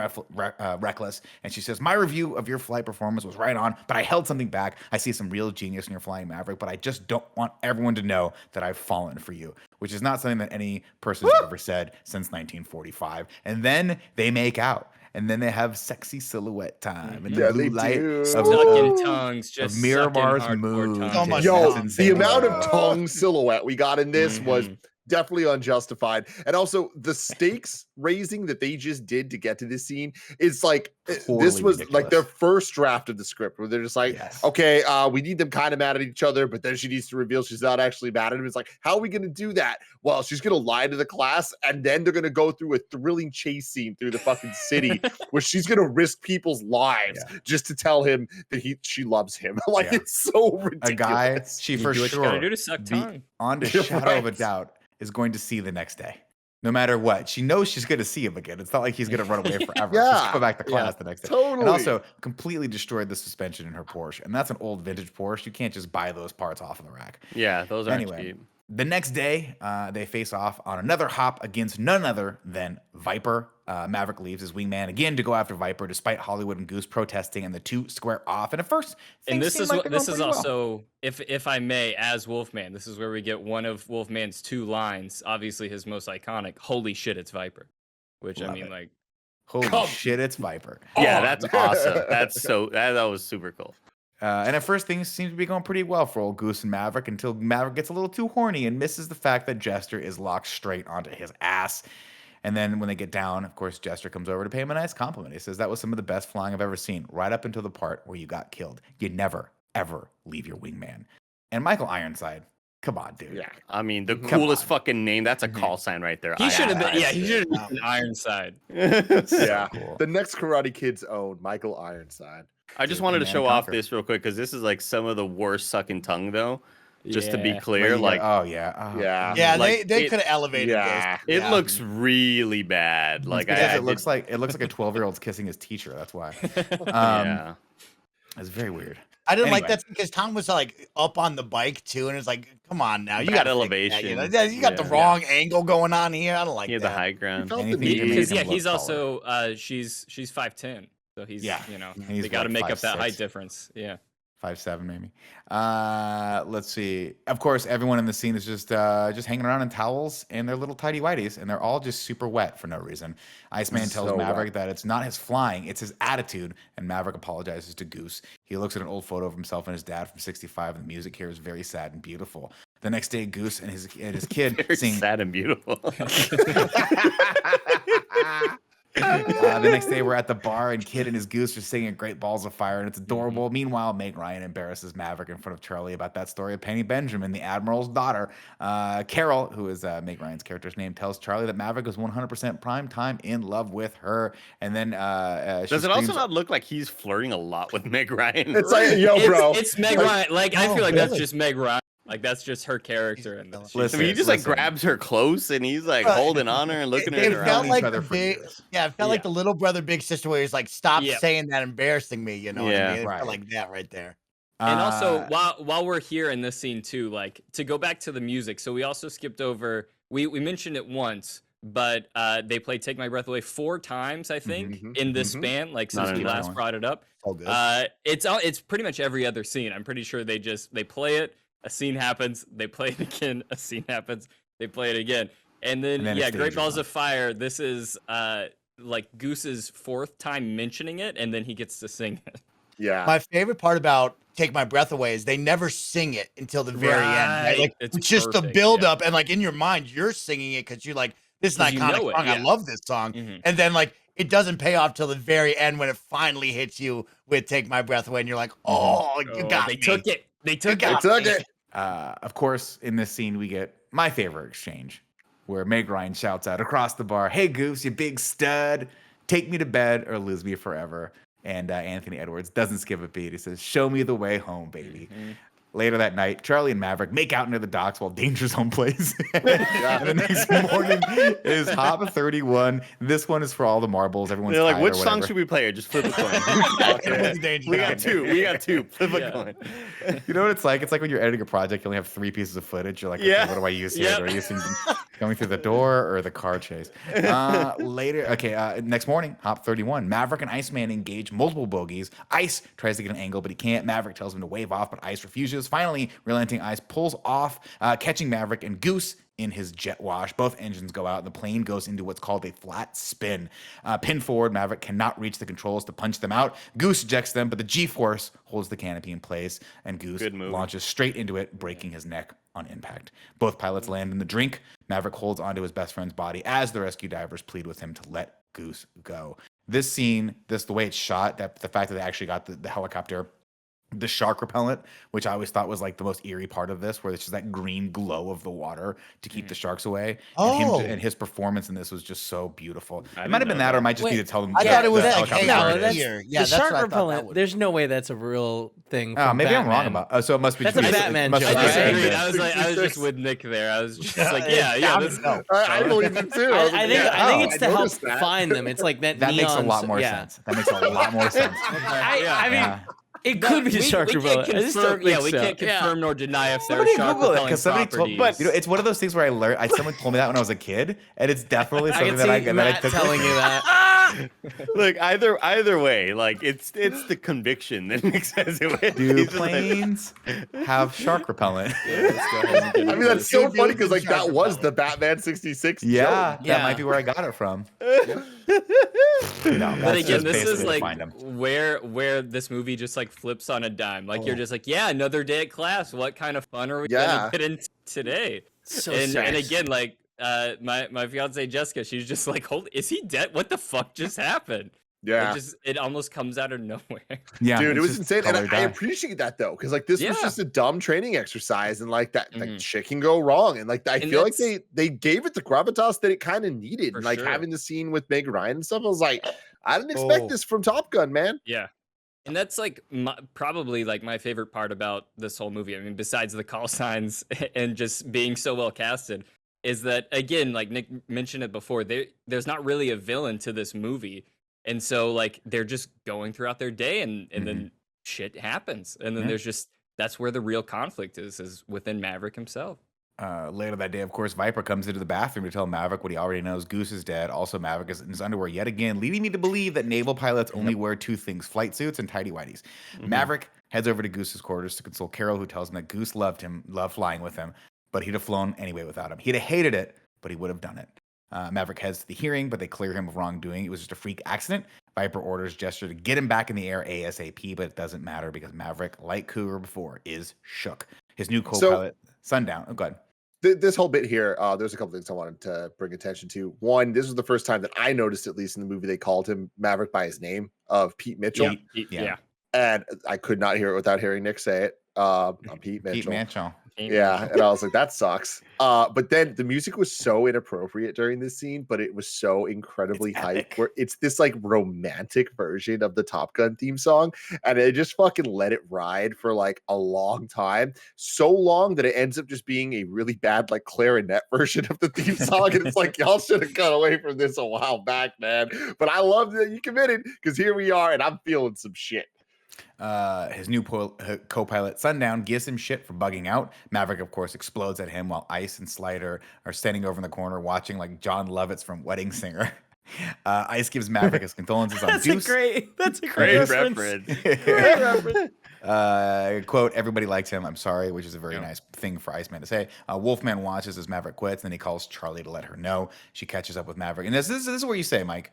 B: reckless?" And she says, "My review of your flight performance was right on, but I held something back. I see some real genius in your flying, Maverick, but I just don't want everyone to know that I've fallen for you," which is not something that any person has ever said since 1945. And then they make out. And then they have sexy silhouette time and the blue light of
D: Sucking tongues, just
B: Miramar's
D: sucking hardcore
B: moon.
D: tongues.
E: So much
A: Yo,
B: That's
A: the
B: insane.
A: amount of tongue silhouette we got in this was definitely unjustified. And also the stakes raising that they just did to get to this scene is like this
B: Totally
A: was like their
B: ridiculous.
A: first draft of the script where they're just like,
B: Yes.
A: okay, we need them kind of mad at each other, but then she needs to reveal she's not actually mad at him. It's like, how are we going to do that? Well, she's going to lie to the class, and then they're going to go through a thrilling chase scene through the fucking city where she's going to risk people's lives just to tell him that she loves him. Like,
B: Yeah.
A: it's so ridiculous.
B: A guy she
D: You
B: for
D: do what you gotta
B: sure
D: do to suck tongue.
B: on a
A: You're
B: shadow of a
A: right.
B: doubt is going to see the next day. No matter what, she knows she's going to see him again. It's not like he's going to run away forever.
A: Yeah.
B: She's go back to class the next day.
A: Totally.
B: And also completely destroyed the suspension in her Porsche. And that's an old vintage Porsche. You can't just buy those parts off of the rack.
C: Yeah, those aren't
B: Anyway,
C: cheap.
B: the next day, they face off on another hop against none other than Viper. Maverick leaves his wingman again to go after Viper, despite Hollywood and Goose protesting, and the two square off. And at first,
D: And
B: things
D: this
B: seem
D: is
B: like
D: what
B: they're
D: this
B: going
D: is
B: pretty well.
D: also, if I may, as Wolfman, this is where we get one of Wolfman's two lines. Obviously, his most iconic. Holy shit, it's Viper. Which
B: Love
D: I mean,
B: it.
D: like,
B: Holy
A: Come
B: shit, it's Viper.
C: Yeah,
A: on.
C: that's awesome. That was super cool.
B: And at first, things seem to be going pretty well for old Goose and Maverick until Maverick gets a little too horny and misses the fact that Jester is locked straight onto his ass. And then when they get down, of course, Jester comes over to pay him a nice compliment. He says, "That was some of the best flying I've ever seen, right up until the part where you got killed. You never, ever leave your wingman." And Michael Ironside, come on, dude.
A: Yeah.
C: I mean, the
B: Come
C: coolest
B: on.
C: fucking name. That's a call sign right there.
D: he should have been. Yeah, he
C: Ironside.
D: should have been Ironside.
A: Yeah.
B: cool.
A: The next Karate Kid's own, Michael Ironside.
C: I just
B: Dude,
C: wanted to
B: Command
C: show
B: and
C: off
B: Conquer.
C: this real quick because this is like some of the worst sucking tongue, though. Just to be
D: Yeah.
C: clear,
B: Where you
C: like
B: got- oh yeah, oh,
A: Yeah.
E: Yeah,
C: Like,
E: they
C: it-
E: could have elevated
A: yeah.
E: this.
C: it
E: Yeah.
C: looks really bad. Like
B: because
C: I
B: it looks like a 12-year-old's kissing his teacher. That's why.
C: yeah.
B: It's very weird.
E: I didn't like
B: Anyway.
E: that because Tom was like up on the bike too, and it's like, come on now, you
C: Bad
E: got
C: elevation.
E: You got the
C: Yeah.
E: wrong angle going on here. I don't like
C: He had the
E: that.
C: high ground.
A: felt the
B: Anything
A: need.
B: to make
D: Because
B: him
D: yeah,
B: look
D: he's
B: taller.
D: also she's 5'10", so he's
B: Yeah.
D: you know
B: And he's
D: they got to
B: like
D: make up that
B: 5'6".
D: height difference. Yeah.
B: 5'7" maybe. Let's see. Of course, everyone in the scene is just hanging around in towels and their little tidy whities, and they're all just super wet for no reason. Iceman tells
A: So
B: Maverick
A: wet.
B: that it's not his flying, it's his attitude, and Maverick apologizes to Goose. He looks at an old photo of himself and his dad from '65, and the music here is very sad and beautiful. The next day, Goose and his kid
C: Very
B: sing.
C: sad and beautiful.
B: The next day, we're at the bar, and Kid and his Goose are singing Great Balls of Fire, and it's adorable. Meanwhile, Meg Ryan embarrasses Maverick in front of Charlie about that story of Penny Benjamin, the Admiral's daughter. Carol, who is Meg Ryan's character's name, tells Charlie that Maverick was 100% prime time in love with her. And then she
C: Does it also
B: screams-
C: not look like he's flirting a lot with Meg Ryan?
A: It's like, yo, bro.
D: It's Meg
A: Like-
D: Ryan. Like I
E: Oh,
D: feel like that's
E: really?
D: just Meg Ryan. Like that's just her character. And
B: Listen,
C: I mean, he just like
B: listen.
C: grabs her close and he's like
E: Right.
C: holding on her and looking
E: It
C: at her.
E: felt
B: each
E: like
B: other
E: the
B: for
E: big,
B: years.
E: yeah, it felt like
D: Yeah.
E: the little brother big sister where he's like, stop
D: Yeah.
E: saying that, embarrassing me. You know what
C: Yeah.
E: I mean? It
B: Right.
E: felt like that right there.
D: And also,
B: Uh,
D: while we're here in this scene too, like to go back to the music. So we also skipped over. We mentioned it once, but they played "Take My Breath Away" 4 times, I think,
A: Mhm,
D: in this
A: mhm.
D: span. Like
C: Not
D: since we
C: enough.
D: last brought it up.
E: All good.
D: It's pretty much every other scene. I'm pretty sure they play it. A scene happens. They play it again. A scene happens. They play it again. And then
B: And then
D: yeah,
B: it's
D: Great
B: Danger
D: Balls
B: Zone.
D: of Fire. This is like Goose's 4th time mentioning it, and then he gets to sing it.
A: Yeah.
E: My favorite part about Take My Breath Away is they never sing it until the very end. Right?
D: Right.
E: Like
D: It's
E: it's just the
D: perfect,
E: build
D: yeah.
E: up, and like in your mind, you're singing it because you're like, this is an
D: 'Cause you
E: iconic
D: know it,
E: song. I
D: yeah.
E: love this song.
D: Mhm.
E: And then like it doesn't pay off till the very end when it finally hits you with Take My Breath Away, and you're like, oh, you
D: Oh,
E: got
D: they
E: me.
D: took it. They took
E: got
D: it.
A: I took it.
B: Of course, in this scene, we get my favorite exchange where Meg Ryan shouts out across the bar, "Hey Goose, you big stud, take me to bed or lose me forever." And Anthony Edwards doesn't skip a beat. He says, "Show me the way home, baby." Later that night, Charlie and Maverick make out near the docks while Danger Zone plays. And the next morning is Hop 31. This one is for all the marbles. Everyone's
C: They're like,
B: tired
C: which
B: or
C: song
B: whatever.
C: should we play? Or just flip a coin. We got two. We got two. Flip a coin.
B: You know what it's like? It's like when you're editing a project, you only have 3 pieces of footage. You're like, okay,
C: Yeah.
B: what do I use here?
D: Yep.
B: Do I use things going through the door or the car chase? Later, next morning, Hop 31. Maverick and Iceman engage multiple bogeys. Ice tries to get an angle, but he can't. Maverick tells him to wave off, but Ice refuses. Finally, relenting Ice pulls off, catching Maverick and Goose in his jet wash. Both engines go out, and the plane goes into what's called a flat spin. Pinned forward, Maverick cannot reach the controls to punch them out. Goose ejects them, but the G-force holds the canopy in place, and Goose launches straight into it, breaking his neck on impact. Both pilots land in the drink. Maverick holds onto his best friend's body as the rescue divers plead with him to let Goose go. This scene, the way it's shot, that the fact that they actually got the helicopter, the shark repellent, which I always thought was like the most eerie part of this, where it's just that green glow of the water to keep the sharks away. And his performance in this was just so beautiful. It might have been that, or it might just be to tell them.
E: I thought it was
B: the
E: like, hey,
B: helicopter
E: out
B: is.
E: here. Yeah,
G: the
E: that's
G: shark
E: what I thought that
G: repellent.
E: would
G: There's no way that's a real thing.
B: Oh,
G: from
B: maybe I'm wrong
G: Batman.
B: about. So it must be.
G: That's a Batman joke,
D: I
G: right?
D: disagreed.
G: Yeah.
D: I was just with Nick there. I was just like, yeah, this.
A: I believe it too.
G: I think it's to help
A: noticed that.
G: find them. It's like that.
B: That makes a
G: neon
B: lot more
G: yeah.
B: sense. That makes a lot more sense.
G: I mean,
B: Yeah.
G: it could be a shark
D: we can't
G: repellent. I just don't
D: confirm,
G: think
D: we
G: so.
D: can't confirm nor deny if there are
B: Somebody
D: shark
B: Google it
D: repellent
B: because somebody
D: properties.
B: told. But you know, it's one of those things where I learned. Someone told me that when I was a kid, and it's definitely
G: I
B: something
G: can see
B: that I
G: Matt
B: took
G: telling
B: with
G: you
B: me.
G: that.
C: Look, either way, like it's the conviction that Nick says it.
B: Do
C: He's just like,
B: planes have shark repellent?
A: I mean, that's so
E: Dude,
A: funny because like
E: shark
A: that was
E: repellent.
A: the Batman 66
B: Yeah,
A: joke.
B: that might be where I got it from. No,
D: But
B: that's
D: again,
B: just
D: this is
B: basically to
D: like
B: find 'em.
D: where this movie just like flips on a dime. Like you're just like, yeah, another day at class. What kind of fun are we
A: Yeah.
D: gonna get into today?
G: So
D: and
G: sad.
D: again, like my fiance Jessica, she's just like, hold, is he dead? What the fuck just happened?
A: Yeah.
D: It almost comes out of nowhere.
B: Yeah,
A: Dude, it
B: it's
A: was
B: just
A: insane, and
B: color
A: I
B: dye.
A: appreciate that though, because like this was
D: Yeah.
A: just a dumb training exercise, and like that, like
D: Mhm.
A: shit can go wrong, and like I
D: And
A: feel like
D: that's-
A: they gave it the gravitas that it kind of needed,
D: For
A: and like
D: sure.
A: having the scene with Meg Ryan and stuff. I was like, I didn't expect
E: Oh.
A: this from Top Gun, man.
D: Yeah. And that's like probably like my favorite part about this whole movie. I mean, besides the call signs and just being so well casted, is that again, like Nick mentioned it before, there's not really a villain to this movie. And so like they're just going throughout their day and then shit happens. And then
B: Yeah.
D: there's just that's where the real conflict is within Maverick himself.
B: Later that day, of course, Viper comes into the bathroom to tell Maverick what he already knows. Goose is dead. Also, Maverick is in his underwear yet again, leading me to believe that naval pilots only wear 2 things: flight suits and tidy whities. Maverick heads over to Goose's quarters to console Carol, who tells him that Goose loved flying with him, but he'd have flown anyway without him. He'd have hated it, but he would have done it. Maverick heads to the hearing, but they clear him of wrongdoing. It was just a freak accident. Viper orders Gesture to get him back in the air ASAP, but it doesn't matter because Maverick, like Cougar before, is shook. His new co-pilot, Sundown. Oh, go ahead.
A: This whole bit here, there's a couple things I wanted to bring attention to. One, this was the first time that I noticed, at least in the movie, they called him Maverick by his name of Pete Mitchell,
B: Yeah.
A: and I could not hear it without hearing Nick say it. I'm Pete Mitchell.
B: Pete Manchell.
A: Yeah, and I was like, that sucks. But then the music was so inappropriate during this scene, but it was so incredibly hype. Where it's this like romantic version of the Top Gun theme song, and it just fucking let it ride for like a long time, so long that it ends up just being a really bad like clarinet version of the theme song. And it's like y'all should have cut away from this a while back, man. But I love that you committed because here we are, and I'm feeling some shit.
B: His new co-pilot Sundown gives him shit for bugging out. Maverick, of course, explodes at him while Ice and Slider are standing over in the corner watching like John Lovitz from Wedding Singer. Ice gives Maverick his condolences on
G: That's
B: Deuce.
G: a great
C: Great
G: reference.
C: reference.
B: Quote, everybody likes him. I'm sorry, which is a very nice thing for Iceman to say. Wolfman watches as Maverick quits, and then he calls Charlie to let her know. She catches up with Maverick. And this is where you say, Mike,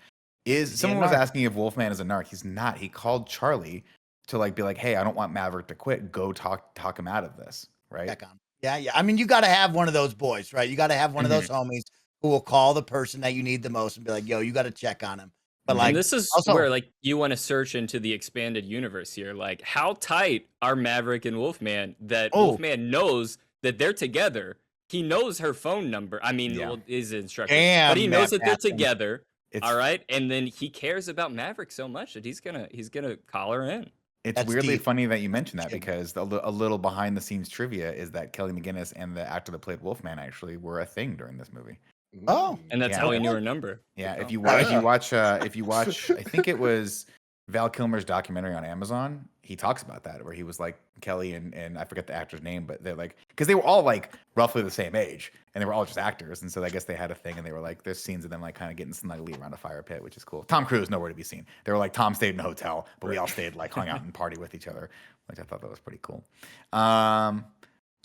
B: someone was asking if Wolfman is a narc. He's not. He called Charlie to like be like, hey, I don't want Maverick to quit. Go talk him out of this, right?
E: Check on him. Yeah. I mean, you got to have one of those boys, right? You got to have one of those homies who will call the person that you need the most and be like, yo, you got to check on him. But like,
D: and this is
E: also,
D: where like you want to search into the expanded universe here. Like, how tight are Maverick and Wolfman that Wolfman knows that they're together, he knows her phone number. I mean,
B: Yeah.
D: well, his instructor,
E: Damn,
D: but he knows
E: Matt
D: that they're
E: Patton.
D: together.
B: It's
D: All right, and then he cares about Maverick so much that he's gonna call her in.
B: It's
E: That's
B: weirdly
E: deep.
B: funny that you mentioned that
E: Shit.
B: because a little behind the scenes trivia is that Kelly McGinnis and the actor that played Wolfman actually were a thing during this movie.
E: Oh.
D: And that's
B: Yeah.
D: how he knew her number.
B: Yeah, if
D: Oh.
B: you watch, if you watch, I think it was Val Kilmer's documentary on Amazon. He talks about that where he was like Kelly and I forget the actor's name, but they're like because they were all like roughly the same age and they were all just actors, and so I guess they had a thing and they were like there's scenes of them like kind of getting snugly around a fire pit, which is cool. Tom Cruise nowhere to be seen. They were like Tom stayed in a hotel, but we all stayed like hung out and party with each other, which I thought that was pretty cool.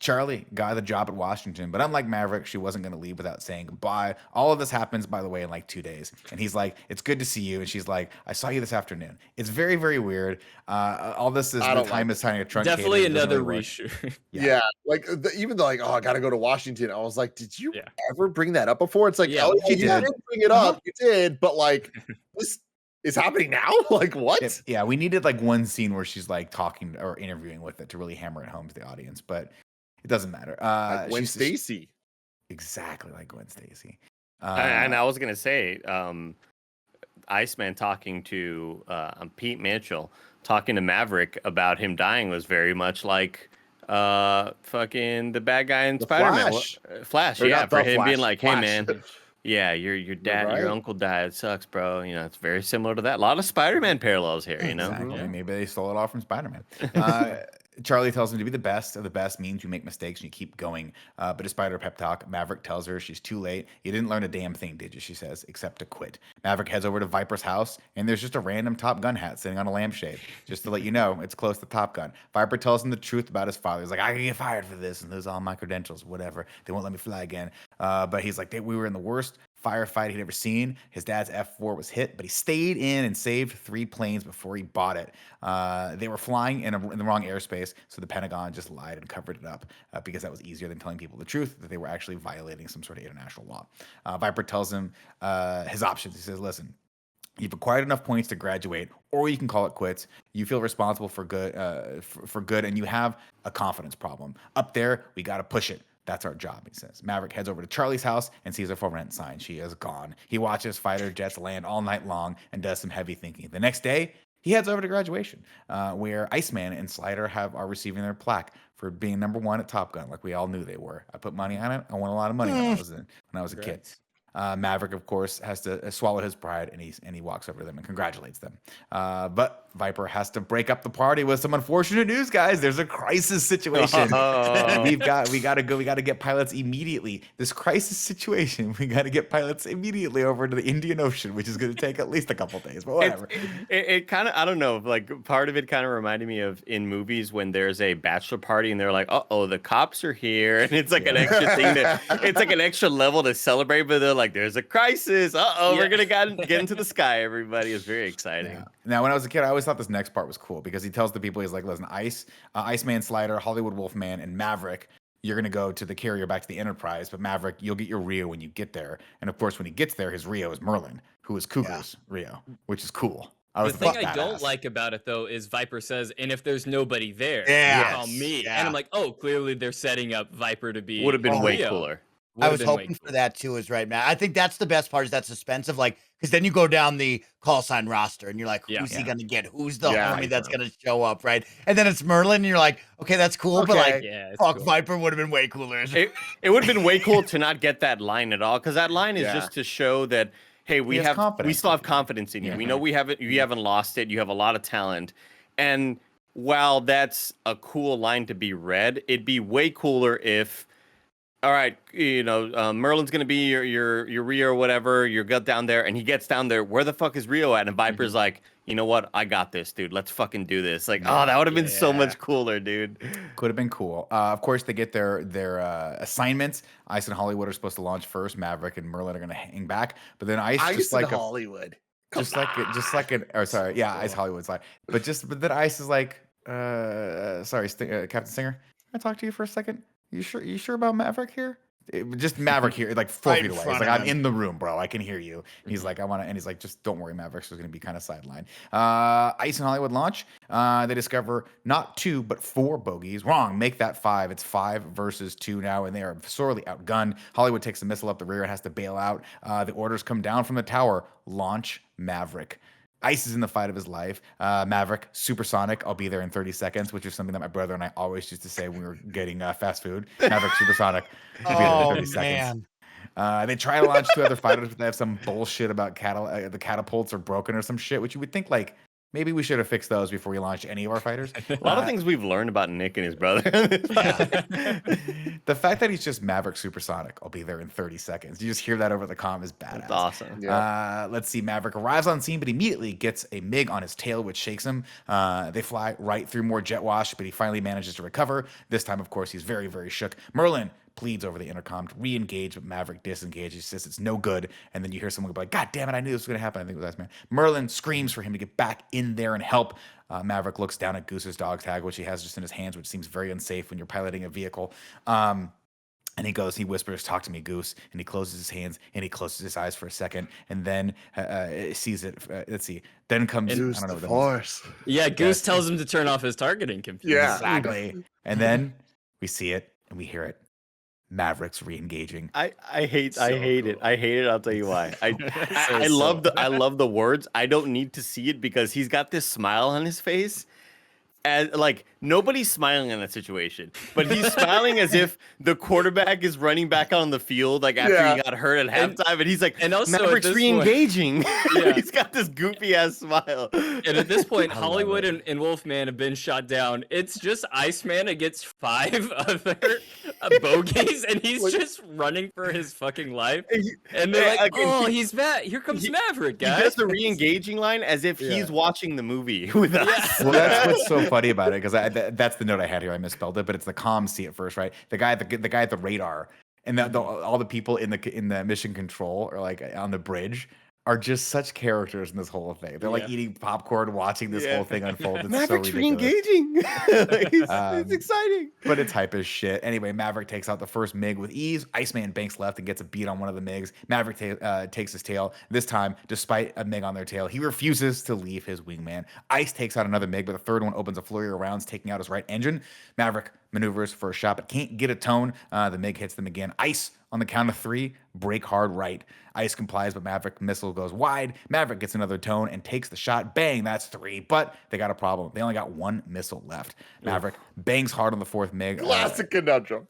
B: Charlie got the job at Washington, but unlike Maverick, she wasn't going to leave without saying goodbye. All of this happens, by the way, in like 2 days. And he's like, "It's good to see you." And she's like, "I saw you this afternoon." It's very, very weird. All this is
A: I
B: the
A: don't
B: time
A: like
B: is kind of truncated.
D: Definitely
B: It doesn't
D: another
B: really work.
D: reshoot.
A: Yeah, like even though like, oh, I gotta go to Washington. I was like, did you
D: Yeah.
A: ever bring that up before? It's like,
D: Yeah,
A: oh,
B: he
A: you
B: did.
A: did bring it up, you did, but like this is happening now. Like what?
B: Yeah, we needed like one scene where she's like talking or interviewing with it to really hammer it home to the audience, but it doesn't matter.
A: Like Gwen
B: she's
A: Stacy.
B: exactly like Gwen Stacy.
C: And I was gonna say, Iceman talking to Pete Mitchell, talking to Maverick about him dying was very much like fucking the bad guy in
A: The
C: Spider-Man.
A: Flash.
C: Flash,
A: Or
C: yeah,
A: not
C: for
A: the
C: him
A: Flash,
C: being like, "Hey
A: Flash.
C: man, yeah, your dad,
A: right.
C: your uncle died. It sucks, bro." You know, it's very similar to that. A lot of Spider-Man parallels here. You know,
B: Exactly.
D: Yeah.
B: Maybe they stole it all from Spider-Man. Charlie tells him to be the best of the best means you make mistakes and you keep going. But despite her pep talk, Maverick tells her she's too late. You didn't learn a damn thing, did you? She says, except to quit. Maverick heads over to Viper's house, and there's just a random Top Gun hat sitting on a lampshade. Just to let you know, it's close to Top Gun. Viper tells him the truth about his father. He's like, I can get fired for this, and lose all my credentials, whatever. They won't let me fly again. But he's like, we were in the worst firefight he'd ever seen. His dad's F4 was hit, but he stayed in and saved 3 planes before he bought it. They were flying in the wrong airspace, so the Pentagon just lied and covered it up because that was easier than telling people the truth that they were actually violating some sort of international law. Viper tells him his options. He says, listen, you've acquired enough points to graduate, or you can call it quits. You feel responsible for good, for good, and you have a confidence problem. Up there, we got to push it. That's our job, he says. Maverick heads over to Charlie's house and sees her for rent sign. She is gone. He watches fighter jets land all night long and does some heavy thinking. The next day, he heads over to graduation, where Iceman and Slider are receiving their plaque for being #1 at Top Gun, like we all knew they were. I put money on it. I won a lot of money when I was a kid. Maverick, of course, has to swallow his pride, and he walks over to them and congratulates them. But Viper has to break up the party with some unfortunate news, guys. There's a crisis situation. we got to get pilots immediately. This crisis situation, we got to get pilots immediately over to the Indian Ocean, which is going to take at least a couple days, but whatever.
C: It kind of, I don't know, like part of it kind of reminded me of in movies when there's a bachelor party and they're like, "Uh-oh, the cops are here," and it's like an extra thing it's like an extra level to celebrate, but they're like, "There's a crisis. Uh-oh, we're gonna get into the sky." Everybody is very exciting.
B: Yeah. Now, when I was a kid, I always thought this next part was cool because he tells the people, he's like, listen, Iceman, Slider, Hollywood Wolfman, and Maverick, you're going to go to the carrier back to the Enterprise, but Maverick, you'll get your Rio when you get there. And of course, when he gets there, his Rio is Merlin, who is Cougar's Rio, which is cool.
D: The thing I don't like about it, though, is Viper says, and if there's nobody there, call me.
E: Yeah.
D: And I'm like, oh, clearly they're setting up Viper to be.
C: Would have been way
D: Rio.
C: cooler.
E: I was hoping for that too, is right, Matt. I think that's the best part is that suspense of like, because then you go down the call sign roster and you're like, who's he gonna get? Who's the homie that's gonna show up, right? And then it's Merlin, and you're like, okay, that's cool, but like, fuck, cool. Viper would have been way cooler.
C: It would have been way cool to not get that line at all, because that line is just to show that, hey, we still have confidence in you. We know you haven't lost it. You have a lot of talent, and while that's a cool line to be read, it'd be way cooler if, all right, Merlin's gonna be your Rio or whatever. You got down there, and he gets down there. Where the fuck is Rio at? And Viper's like, you know what? I got this, dude. Let's fucking do this. Like, oh, that would have been so much cooler, dude.
B: Could have been cool. Of course, they get their assignments. Ice and Hollywood are supposed to launch first. Maverick and Merlin are gonna hang back, but then Ice just like
A: Hollywood,
B: Ice Hollywood, sorry. But then Ice is like, sorry, Captain Singer. Can I talk to you for a second? You sure about Maverick here? Just Maverick here, like 4
E: Right
B: feet
E: in
B: away. He's
E: front
B: like,
E: of
B: I'm
E: him.
B: in the room, bro. I can hear you. He's like, I want to, and he's like, just don't worry, Maverick's going to be kind of sidelined. Ice and Hollywood launch. They discover not 2, but 4 bogeys. Wrong. Make that 5. It's 5 versus 2 now, and they are sorely outgunned. Hollywood takes a missile up the rear and has to bail out. The orders come down from the tower. Launch Maverick. Ice is in the fight of his life. Maverick, supersonic. I'll be there in 30 seconds, which is something that my brother and I always used to say when we were getting fast food. Maverick, supersonic. I'll be there in
E: Oh
B: 30 seconds.
E: man.
B: They try to launch 2 other fighters, but they have some bullshit about the catapults are broken or some shit, which you would think like maybe we should have fixed those before we launched any of our fighters.
C: A lot of things we've learned about Nick and his brother.
B: The fact that he's just Maverick supersonic, I'll be there in 30 seconds. You just hear that over the comm is badass.
C: That's awesome.
B: Let's see. Maverick arrives on scene, but immediately gets a MiG on his tail, which shakes him. They fly right through more jet wash, but he finally manages to recover. This time, of course, he's very, very shook. Merlin pleads over the intercom to re-engage, but Maverick disengages. He says it's no good. And then you hear someone go like, God damn it, I knew this was going to happen. I think it was Iceman. Merlin screams for him to get back in there and help. Maverick looks down at Goose's dog tag, which he has just in his hands, which seems very unsafe when you're piloting a vehicle. And he whispers, talk to me, Goose. And he closes his hands and he closes his eyes for a second and then sees it. Let's see. Then comes, I don't know.
A: The force.
D: Yeah, Goose tells him to turn off his targeting computer.
A: Yeah.
B: Exactly. And then we see it and we hear it. Maverick's re-engaging.
C: I hate
D: So
C: it.
D: cool.
C: I hate it. I'll tell you why. I
D: So
C: love the words. I don't need to see it because he's got this smile on his face. As like nobody's smiling in that situation, but he's smiling as if the quarterback is running back on the field like after he got hurt at halftime, and he's like,
D: and also at
C: Maverick's
D: this
C: re-engaging.
D: Yeah.
C: He's got this goofy ass smile.
D: And at this point,
B: I love
D: Hollywood
B: it.
D: and Wolfman have been shot down. It's just Iceman against 5 other bogeys, and he's just running for his fucking life. And they're like,
C: Again,
D: "Oh, he's back! Here comes Maverick,
C: He
D: guys!"
C: does the re-engaging line as if he's watching the movie with us.
B: Well, that's what's so funny about it, because that's the note I had here. I misspelled it, but it's the comms see it first, right? The guy at the radar, and all the people in the mission control are like on the bridge are just such characters in this whole thing. They're like eating popcorn, watching this whole thing unfold. It's
C: Maverick's
B: so ridiculous.
C: re-engaging. It's exciting.
B: But it's hype as shit. Anyway, Maverick takes out the first MiG with ease. Iceman banks left and gets a beat on one of the MiGs. Maverick takes his tail. This time, despite a MiG on their tail, he refuses to leave his wingman. Ice takes out another MiG, but the third one opens a flurry of rounds, taking out his right engine. Maverick maneuvers for a shot, but can't get a tone. The MiG hits them again. Ice, on the count of 3, brake hard right. Ice complies, but Maverick missile goes wide. Maverick gets another tone and takes the shot. Bang, that's 3. But they got a problem. They only got 1 missile left. Maverick bangs hard on the 4th MiG.
A: Classic conundrum.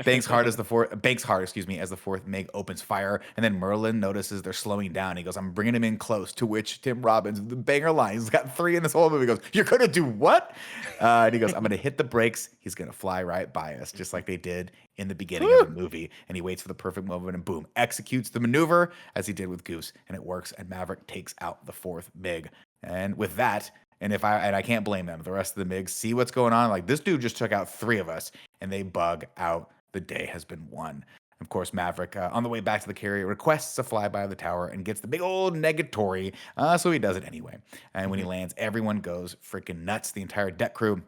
B: banks hard, as the 4th MiG opens fire. And then Merlin notices they're slowing down. He goes, I'm bringing him in close. To which Tim Robbins, the banger line, he's got 3 in this whole movie, goes, you're going to do what? And he goes, I'm going to hit the brakes. He's going to fly right by us, just like they did in the beginning of the movie. And he waits for the perfect moment and boom, executes the maneuver as he did with Goose. And it works. And Maverick takes out the 4th MiG. And with that, and I can't blame them, the rest of the MiGs see what's going on. Like, this dude just took out 3 of us and they bug out. The day has been won. Of course, Maverick, on the way back to the carrier, requests a flyby of the tower and gets the big old negatory. So he does it anyway. And when he lands, everyone goes freaking nuts. The entire deck crew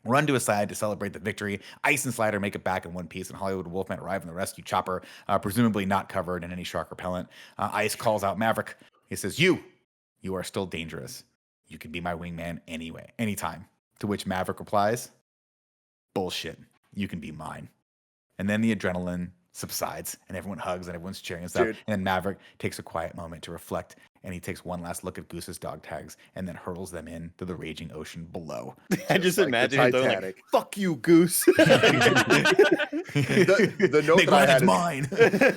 B: run to a side to celebrate the victory. Ice and Slider make it back in one piece, and Hollywood and Wolfman arrive in the rescue chopper, presumably not covered in any shark repellent. Ice calls out Maverick. He says, you are still dangerous. You can be my wingman anytime. To which Maverick replies, bullshit. You can be mine. And then the adrenaline subsides, and everyone hugs, and everyone's cheering and stuff.
A: Dude.
B: And then Maverick takes a quiet moment to reflect, and he takes one last look at Goose's dog tags, and then hurtles them into the raging ocean below.
C: I just
A: like the
C: imagine him going like,
A: Titanic.
C: "Fuck you, Goose."
A: The note
B: Nick,
A: that I
B: it's
A: had,
B: mine.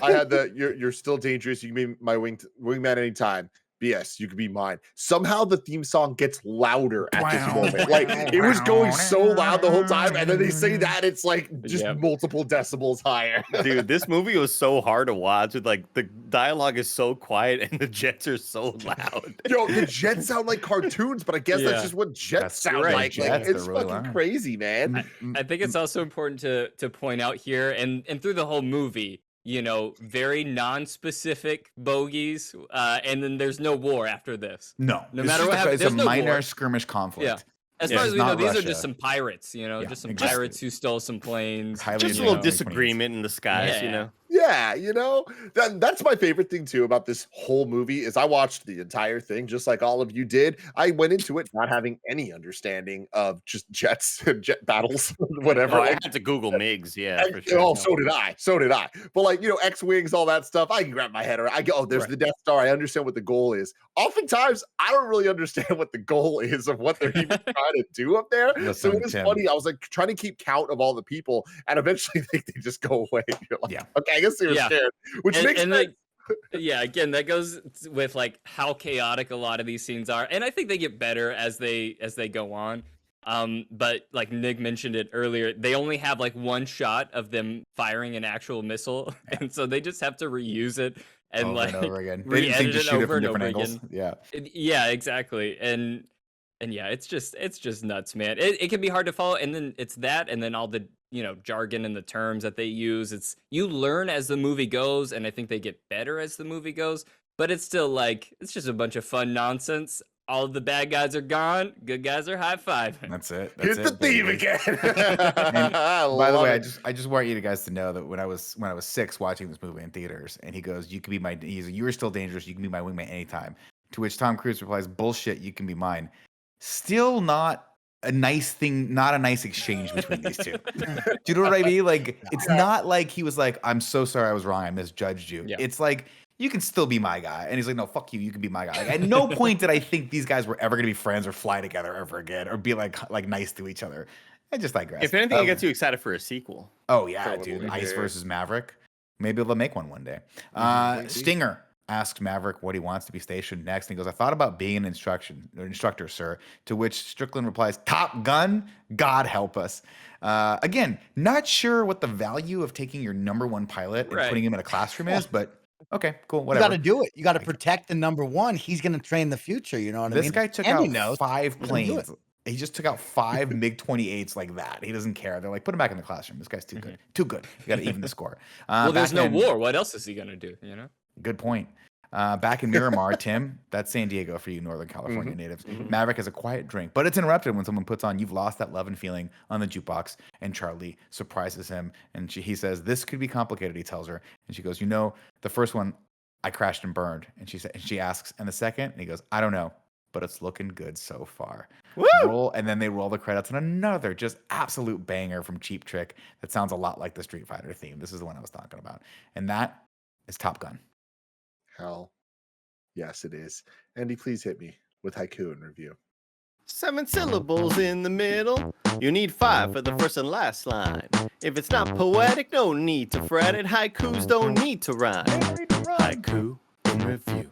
A: I had the you're still dangerous. You can be my wingman anytime. BS, you could be mine. Somehow the theme song gets louder at this moment. Like, it was going so loud the whole time, and then they say that it's like just multiple decibels higher.
C: Dude, this movie was so hard to watch. With like the dialogue is so quiet and the jets are so loud.
A: Yo, the jets sound like cartoons, but I guess that's just what jets
B: That's
A: sound
D: right,
A: like.
B: jets,
A: It's
B: they're really
A: fucking
B: loud.
A: crazy, man.
D: I think it's also important to point out here, and through the whole movie, you know, very non-specific bogeys, and then there's no war after this.
B: No,
D: No
B: it's
D: matter
B: just
D: what happens,
B: it's a
D: there's no
B: minor
D: war.
B: skirmish conflict.
D: As
C: Yeah.
D: far as
B: It's
D: we know,
B: not
D: these are
B: Russia.
D: just some pirates,
B: Yeah,
D: just some
B: exactly.
D: pirates who stole some planes.
B: Highly
C: Just a
B: engineered
C: little
B: 2028.
C: disagreement in the skies,
D: Yeah.
A: Yeah, that's my favorite thing too about this whole movie is I watched the entire thing just like all of you did. I went into it not having any understanding of just jets and jet battles, whatever.
C: Oh, I
A: Like,
C: had to Google MiGs, yeah, for
A: oh,
C: sure.
A: so did I. So did I. But like, X-wings, all that stuff, I can grab my head around. I go, oh, there's
E: Right.
A: the Death Star. I understand what the goal is. Oftentimes, I don't really understand what the goal is of what they're even trying to do up there. So
B: Listen,
A: it is
B: Tim.
A: funny. I was like trying to keep count of all the people, and eventually they just go away. You're like,
B: Yeah.
A: okay, I guess they were
D: Yeah.
A: scared, which makes sense.
D: Yeah, again, that goes with like how chaotic a lot of these scenes are, and I think they get better as they go on. But like Nick mentioned it earlier, they only have like one shot of them firing an actual missile, and so they just have to reuse it and
B: Over
D: like
B: and over again. They didn't think
D: re-edit
B: to
D: it
B: shoot it
D: over
B: from
D: and over
B: different angles.
D: again.
B: Yeah.
D: Yeah, exactly, and yeah, it's just nuts, man. It can be hard to follow, and then it's that, and then all the jargon and the terms that they use. It's you learn as the movie goes, and I think they get better as the movie goes. But it's still like it's just a bunch of fun nonsense. All of the bad guys are gone. Good guys are high fiving.
B: That's it.
A: Hit
B: That's
A: the theme
B: baby.
A: again.
B: And by the
A: Love
B: way,
A: it.
B: I just want you guys to know that when I was 6 watching this movie in theaters, and he goes, "You can be my," you are still dangerous. You can be my wingman anytime. To which Tom Cruise replies, "Bullshit. You can be mine." Still not a nice thing, not a nice exchange between these two. Do you know what I mean? Like, it's not like he was like, "I'm so sorry, I was wrong. I misjudged you."
D: Yeah.
B: It's like, you can still be my guy. And he's like, "No, fuck you. You can be my guy." Like, at no point did I think these guys were ever going to be friends or fly together ever again or be like nice to each other. I just digress.
C: If anything, it gets you excited for a sequel.
B: Oh, yeah,
A: Totally,
B: dude. Ice
A: dude.
B: versus Maverick. Maybe they'll make one day.
A: Maybe.
B: Stinger asked Maverick what he wants to be stationed next. And he goes, "I thought about being an instructor, sir." To which Strickland replies, "Top Gun? God help us." Again, not sure what the value of taking your number one pilot and
D: Right.
B: putting him in a classroom is, but okay, cool,
E: You
B: whatever.
E: got to do it. You got to protect the number one. He's going to train the future. You know what I
B: This
E: mean?
B: guy took
E: And he
B: out
E: knows.
B: 5
E: He can do
B: planes. He just took out 5 MiG-28s like that. He doesn't care. They're like, put him back in the classroom. This guy's too good. Too good. You got to even the score.
D: Well, there's
B: back
D: no
B: in-
D: war. What else is he gonna do?
B: Good point. Back in Miramar, Tim, that's San Diego for you Northern California natives. Maverick has a quiet drink, but it's interrupted when someone puts on "You've Lost That Love and Feeling" on the jukebox, and Charlie surprises him. And he says, "This could be complicated," he tells her. And she goes, "The first one, I crashed and burned." And she asks, "And the second?" And he goes, "I don't know, but it's looking good so far." And then they roll the credits on another just absolute banger from Cheap Trick that sounds a lot like the Street Fighter theme. This is the one I was talking about. And that is Top Gun.
A: Hell, yes, it is. Andy, please hit me with haiku and review.
C: 7 syllables in the middle. You need 5 for the first and last line. If it's not poetic, no need to fret it. Haikus don't need to rhyme. Haiku in review.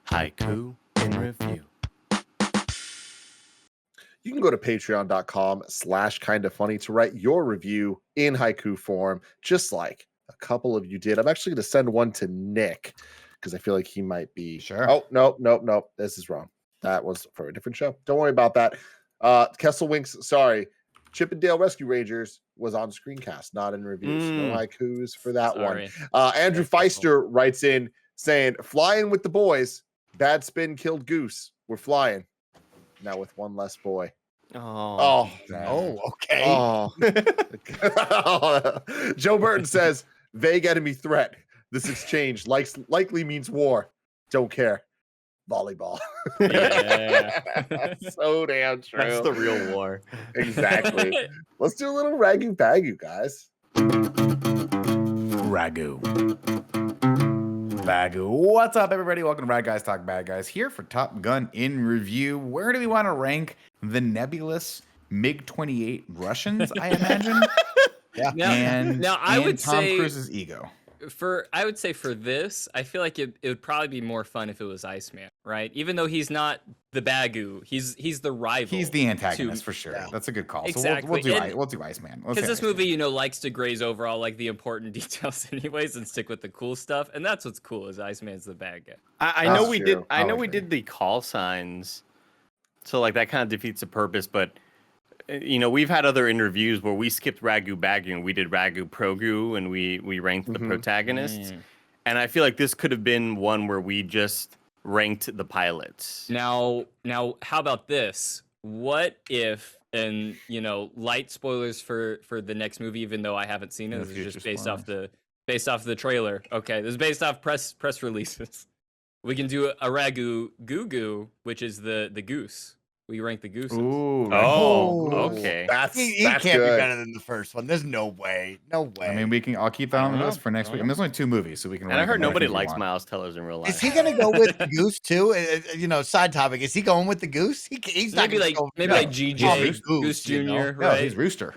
C: Haiku in review.
A: You can go to patreon.com/kindafunny to write your review in haiku form, just like a couple of you did. I'm actually going to send one to Nick because I feel like he might be.
B: Sure.
A: Oh, no. This is wrong. That was for a different show. Don't worry about that. Kesselwinks, sorry. Chippendale Rescue Rangers was on screencast, not in reviews. No haikus for that
D: Sorry.
A: one. Andrew Feister writes in saying, "Flying with the boys. Bad spin killed goose. We're flying. Now with one less boy."
C: Oh.
E: Oh, okay.
A: Oh. Joe Burton says, "Vague enemy threat. This exchange likely means war. Don't care. Volleyball."
D: Yeah.
A: So damn true.
C: That's the real war.
A: Exactly. Let's do a little ragu bagu, guys.
B: Ragu. Bagu. What's up, everybody? Welcome to Rad Guys Talk Bad Guys, here for Top Gun in review. Where do we want to rank the nebulous MiG-28 Russians, I imagine?
D: Now I
B: and
D: would
B: Tom
D: say
B: Cruise's ego.
D: for this, I feel like it would probably be more fun if it was Iceman, right? Even though he's not the Bagu, he's the rival.
B: He's the antagonist
D: to-
B: for sure. That's a good call.
D: Exactly.
B: So
D: And-
B: we'll do Iceman. Let's
D: Because
B: say
D: this
B: Iceman.
D: movie, likes to graze over all like the important details anyways and stick with the cool stuff. And that's what's cool is Iceman's the bad guy.
C: I know
A: That's
C: we
A: true.
C: did. I
B: I'll
C: know we
B: agree.
C: did the call signs, so like that kind of defeats the purpose. But we've had other interviews where we skipped Ragu Bagu and we did Ragu Progu and we ranked the protagonists. And I feel like this could have been one where we just ranked the pilots.
D: Now, how about this? what if, and light spoilers for the next movie, even though I haven't seen it.
B: No
D: This is just
B: future
D: based off the trailer. Okay, this is based off press releases. We can do a ragu goo goo, which is the goose. We rank the gooses.
B: Ooh.
C: Oh,
E: Ooh.
C: okay.
A: That's
E: He
A: that's
E: can't be
A: good.
E: better than the first one. There's no way. No way.
B: I mean, I'll keep that
D: I
B: on the
D: don't
B: list
D: know.
B: for next
D: I
B: week. I
D: don't
B: mean, there's only 2 movies, so we can.
C: And I
B: rank
C: heard
B: them
C: nobody
B: if we
C: likes
B: want.
C: Miles Tellers in real life.
E: is he gonna go with the goose too? Side topic. Is he going with the goose? He's not
D: Maybe
E: gonna
D: like
E: go,
D: maybe
B: no,
D: like
B: he's
D: GJ
E: Goose,
D: Jr.
B: No,
D: Right?
B: he's Rooster.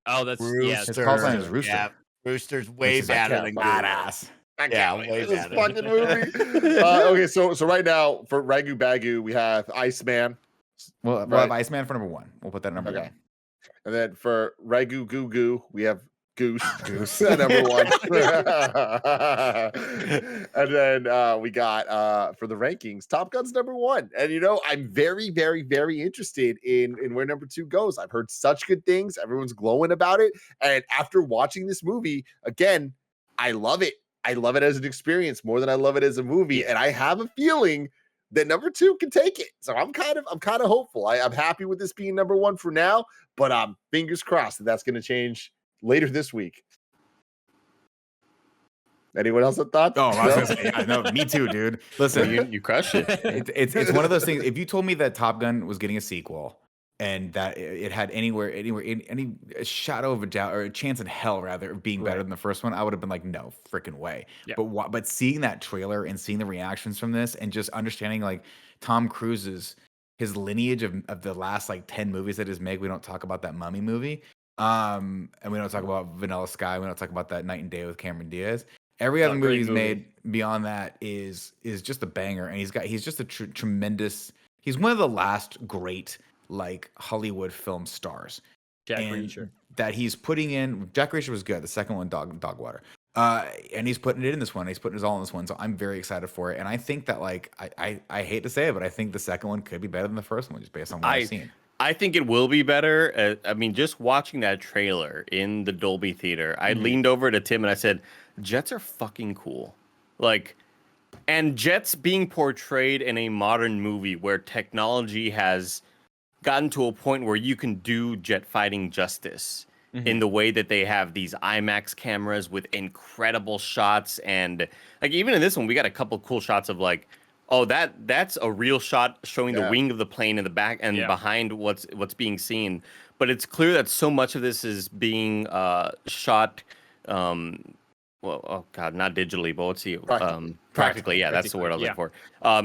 D: Oh, that's
E: Rooster.
B: His call sign is
D: Rooster.
B: Rooster.
E: Yeah, Rooster's way
B: Which is, like,
E: better than Goose.
B: badass.
A: I
E: Yeah,
A: can't wait
E: way
A: for this
E: better.
A: fucking movie. Okay, so right now for Ragu Bagu, we have Iceman.
B: We'll
A: Right.
B: have Iceman for number 1. We'll put that at number
A: Okay.
B: 1.
A: And then for Ragu Goo Goo, we have Goose.
B: Goose.
A: at number 1. And then we got for the rankings, Top Gun's number 1. And I'm very, very, very interested in where number 2 goes. I've heard such good things. Everyone's glowing about it. And after watching this movie, again, I love it. I love it as an experience more than I love it as a movie. And I have a feeling that number 2 can take it. So I'm kind of hopeful. I'm happy with this being number 1 for now, but fingers crossed that that's going to change later this week. Anyone else have thoughts?
B: Oh, I was
A: No?
B: gonna say, yeah, no, me too, dude. Listen,
C: you crushed it.
B: it's one of those things. If you told me that Top Gun was getting a sequel and that it had any shadow of a doubt or a chance in hell rather of being better
D: Right.
B: than the first one, I would have been like, no freaking way.
D: Yeah.
B: But seeing that trailer and seeing the reactions from this and just understanding like Tom Cruise's his lineage of the last like 10 movies that he's made. We don't talk about that Mummy movie. And we don't talk about Vanilla Sky. We don't talk about that Night and Day with Cameron Diaz. Every other movie
D: Great
B: he's
D: movie.
B: made beyond that is just a banger, and he's just a tremendous. He's one of the last great like Hollywood film stars.
D: Jack
B: and
D: Reacher.
B: that he's putting in. Jack Reacher was good. The second one, Dog Water. And he's putting it in this one. He's putting his all in this one. So I'm very excited for it. And I think that like I hate to say it, but I think the second one could be better than the first one just based on what I've seen.
C: I think it will be better. I mean, just watching that trailer in the Dolby Theater, I leaned over to Tim and I said, jets are fucking cool. Like, and jets being portrayed in a modern movie where technology has gotten to a point where you can do jet fighting justice in the way that they have these IMAX cameras with incredible shots. And like, even in this one, we got a couple cool shots of like, oh, that's a real shot showing the wing of the plane in the back and behind what's being seen. But it's clear that so much of this is being shot. Well, oh god, not digitally, but what's the practically? Yeah, that's the word I was looking for.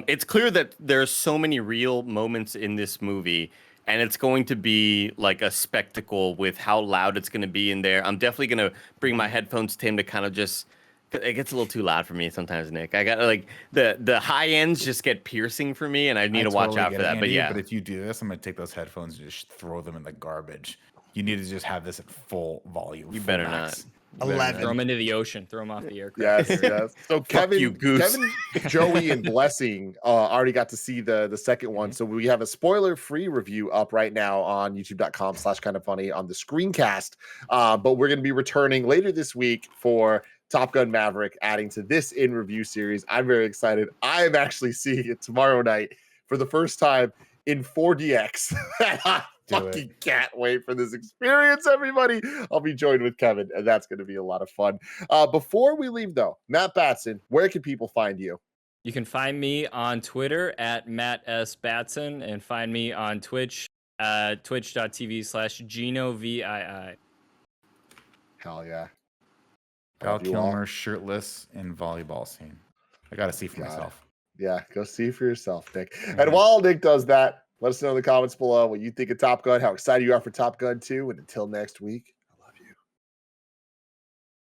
C: It's clear that there's so many real moments in this movie, and it's going to be like a spectacle with how loud it's going to be in there. I'm definitely going to bring my headphones to him to kind of just. It gets a little too loud for me sometimes, Nick. I got like the high ends just get piercing for me, and I need to watch
B: totally
C: out
B: get
C: for
B: it,
C: that.
B: Andy,
C: But yeah,
B: but if you do this, I'm gonna take those headphones and just throw them in the garbage. You need to just have this at full volume.
C: You
B: full
C: better
B: max.
C: not.
B: You better
E: 11.
D: Throw them into the ocean. Throw them off the aircraft.
A: Yes. So Kevin,
C: you, Goose.
A: Joey, and Blessing already got to see the second one. So we have a spoiler-free review up right now on youtube.com/KindaFunny on the screencast. But we're going to be returning later this week for Top Gun Maverick, adding to this in review series. I'm very excited. I'm actually seeing it tomorrow night for the first time in 4DX. I fucking can't wait for this experience, everybody. I'll be joined with Kevin, and that's going to be a lot of fun. Before we leave, though, Matt Batson, where can people find you?
D: You can find me on Twitter at Matt S. Batson and find me on Twitch, twitch.tv/GinoVii.
A: Hell yeah.
B: Val
A: Love you all.
B: Kilmer shirtless in volleyball scene. I gotta see for
A: Got it.
B: myself.
A: Yeah, go see for yourself, Nick. And while Nick does that, let us know in the comments below what you think of Top Gun, how excited you are for Top Gun 2, and until next week,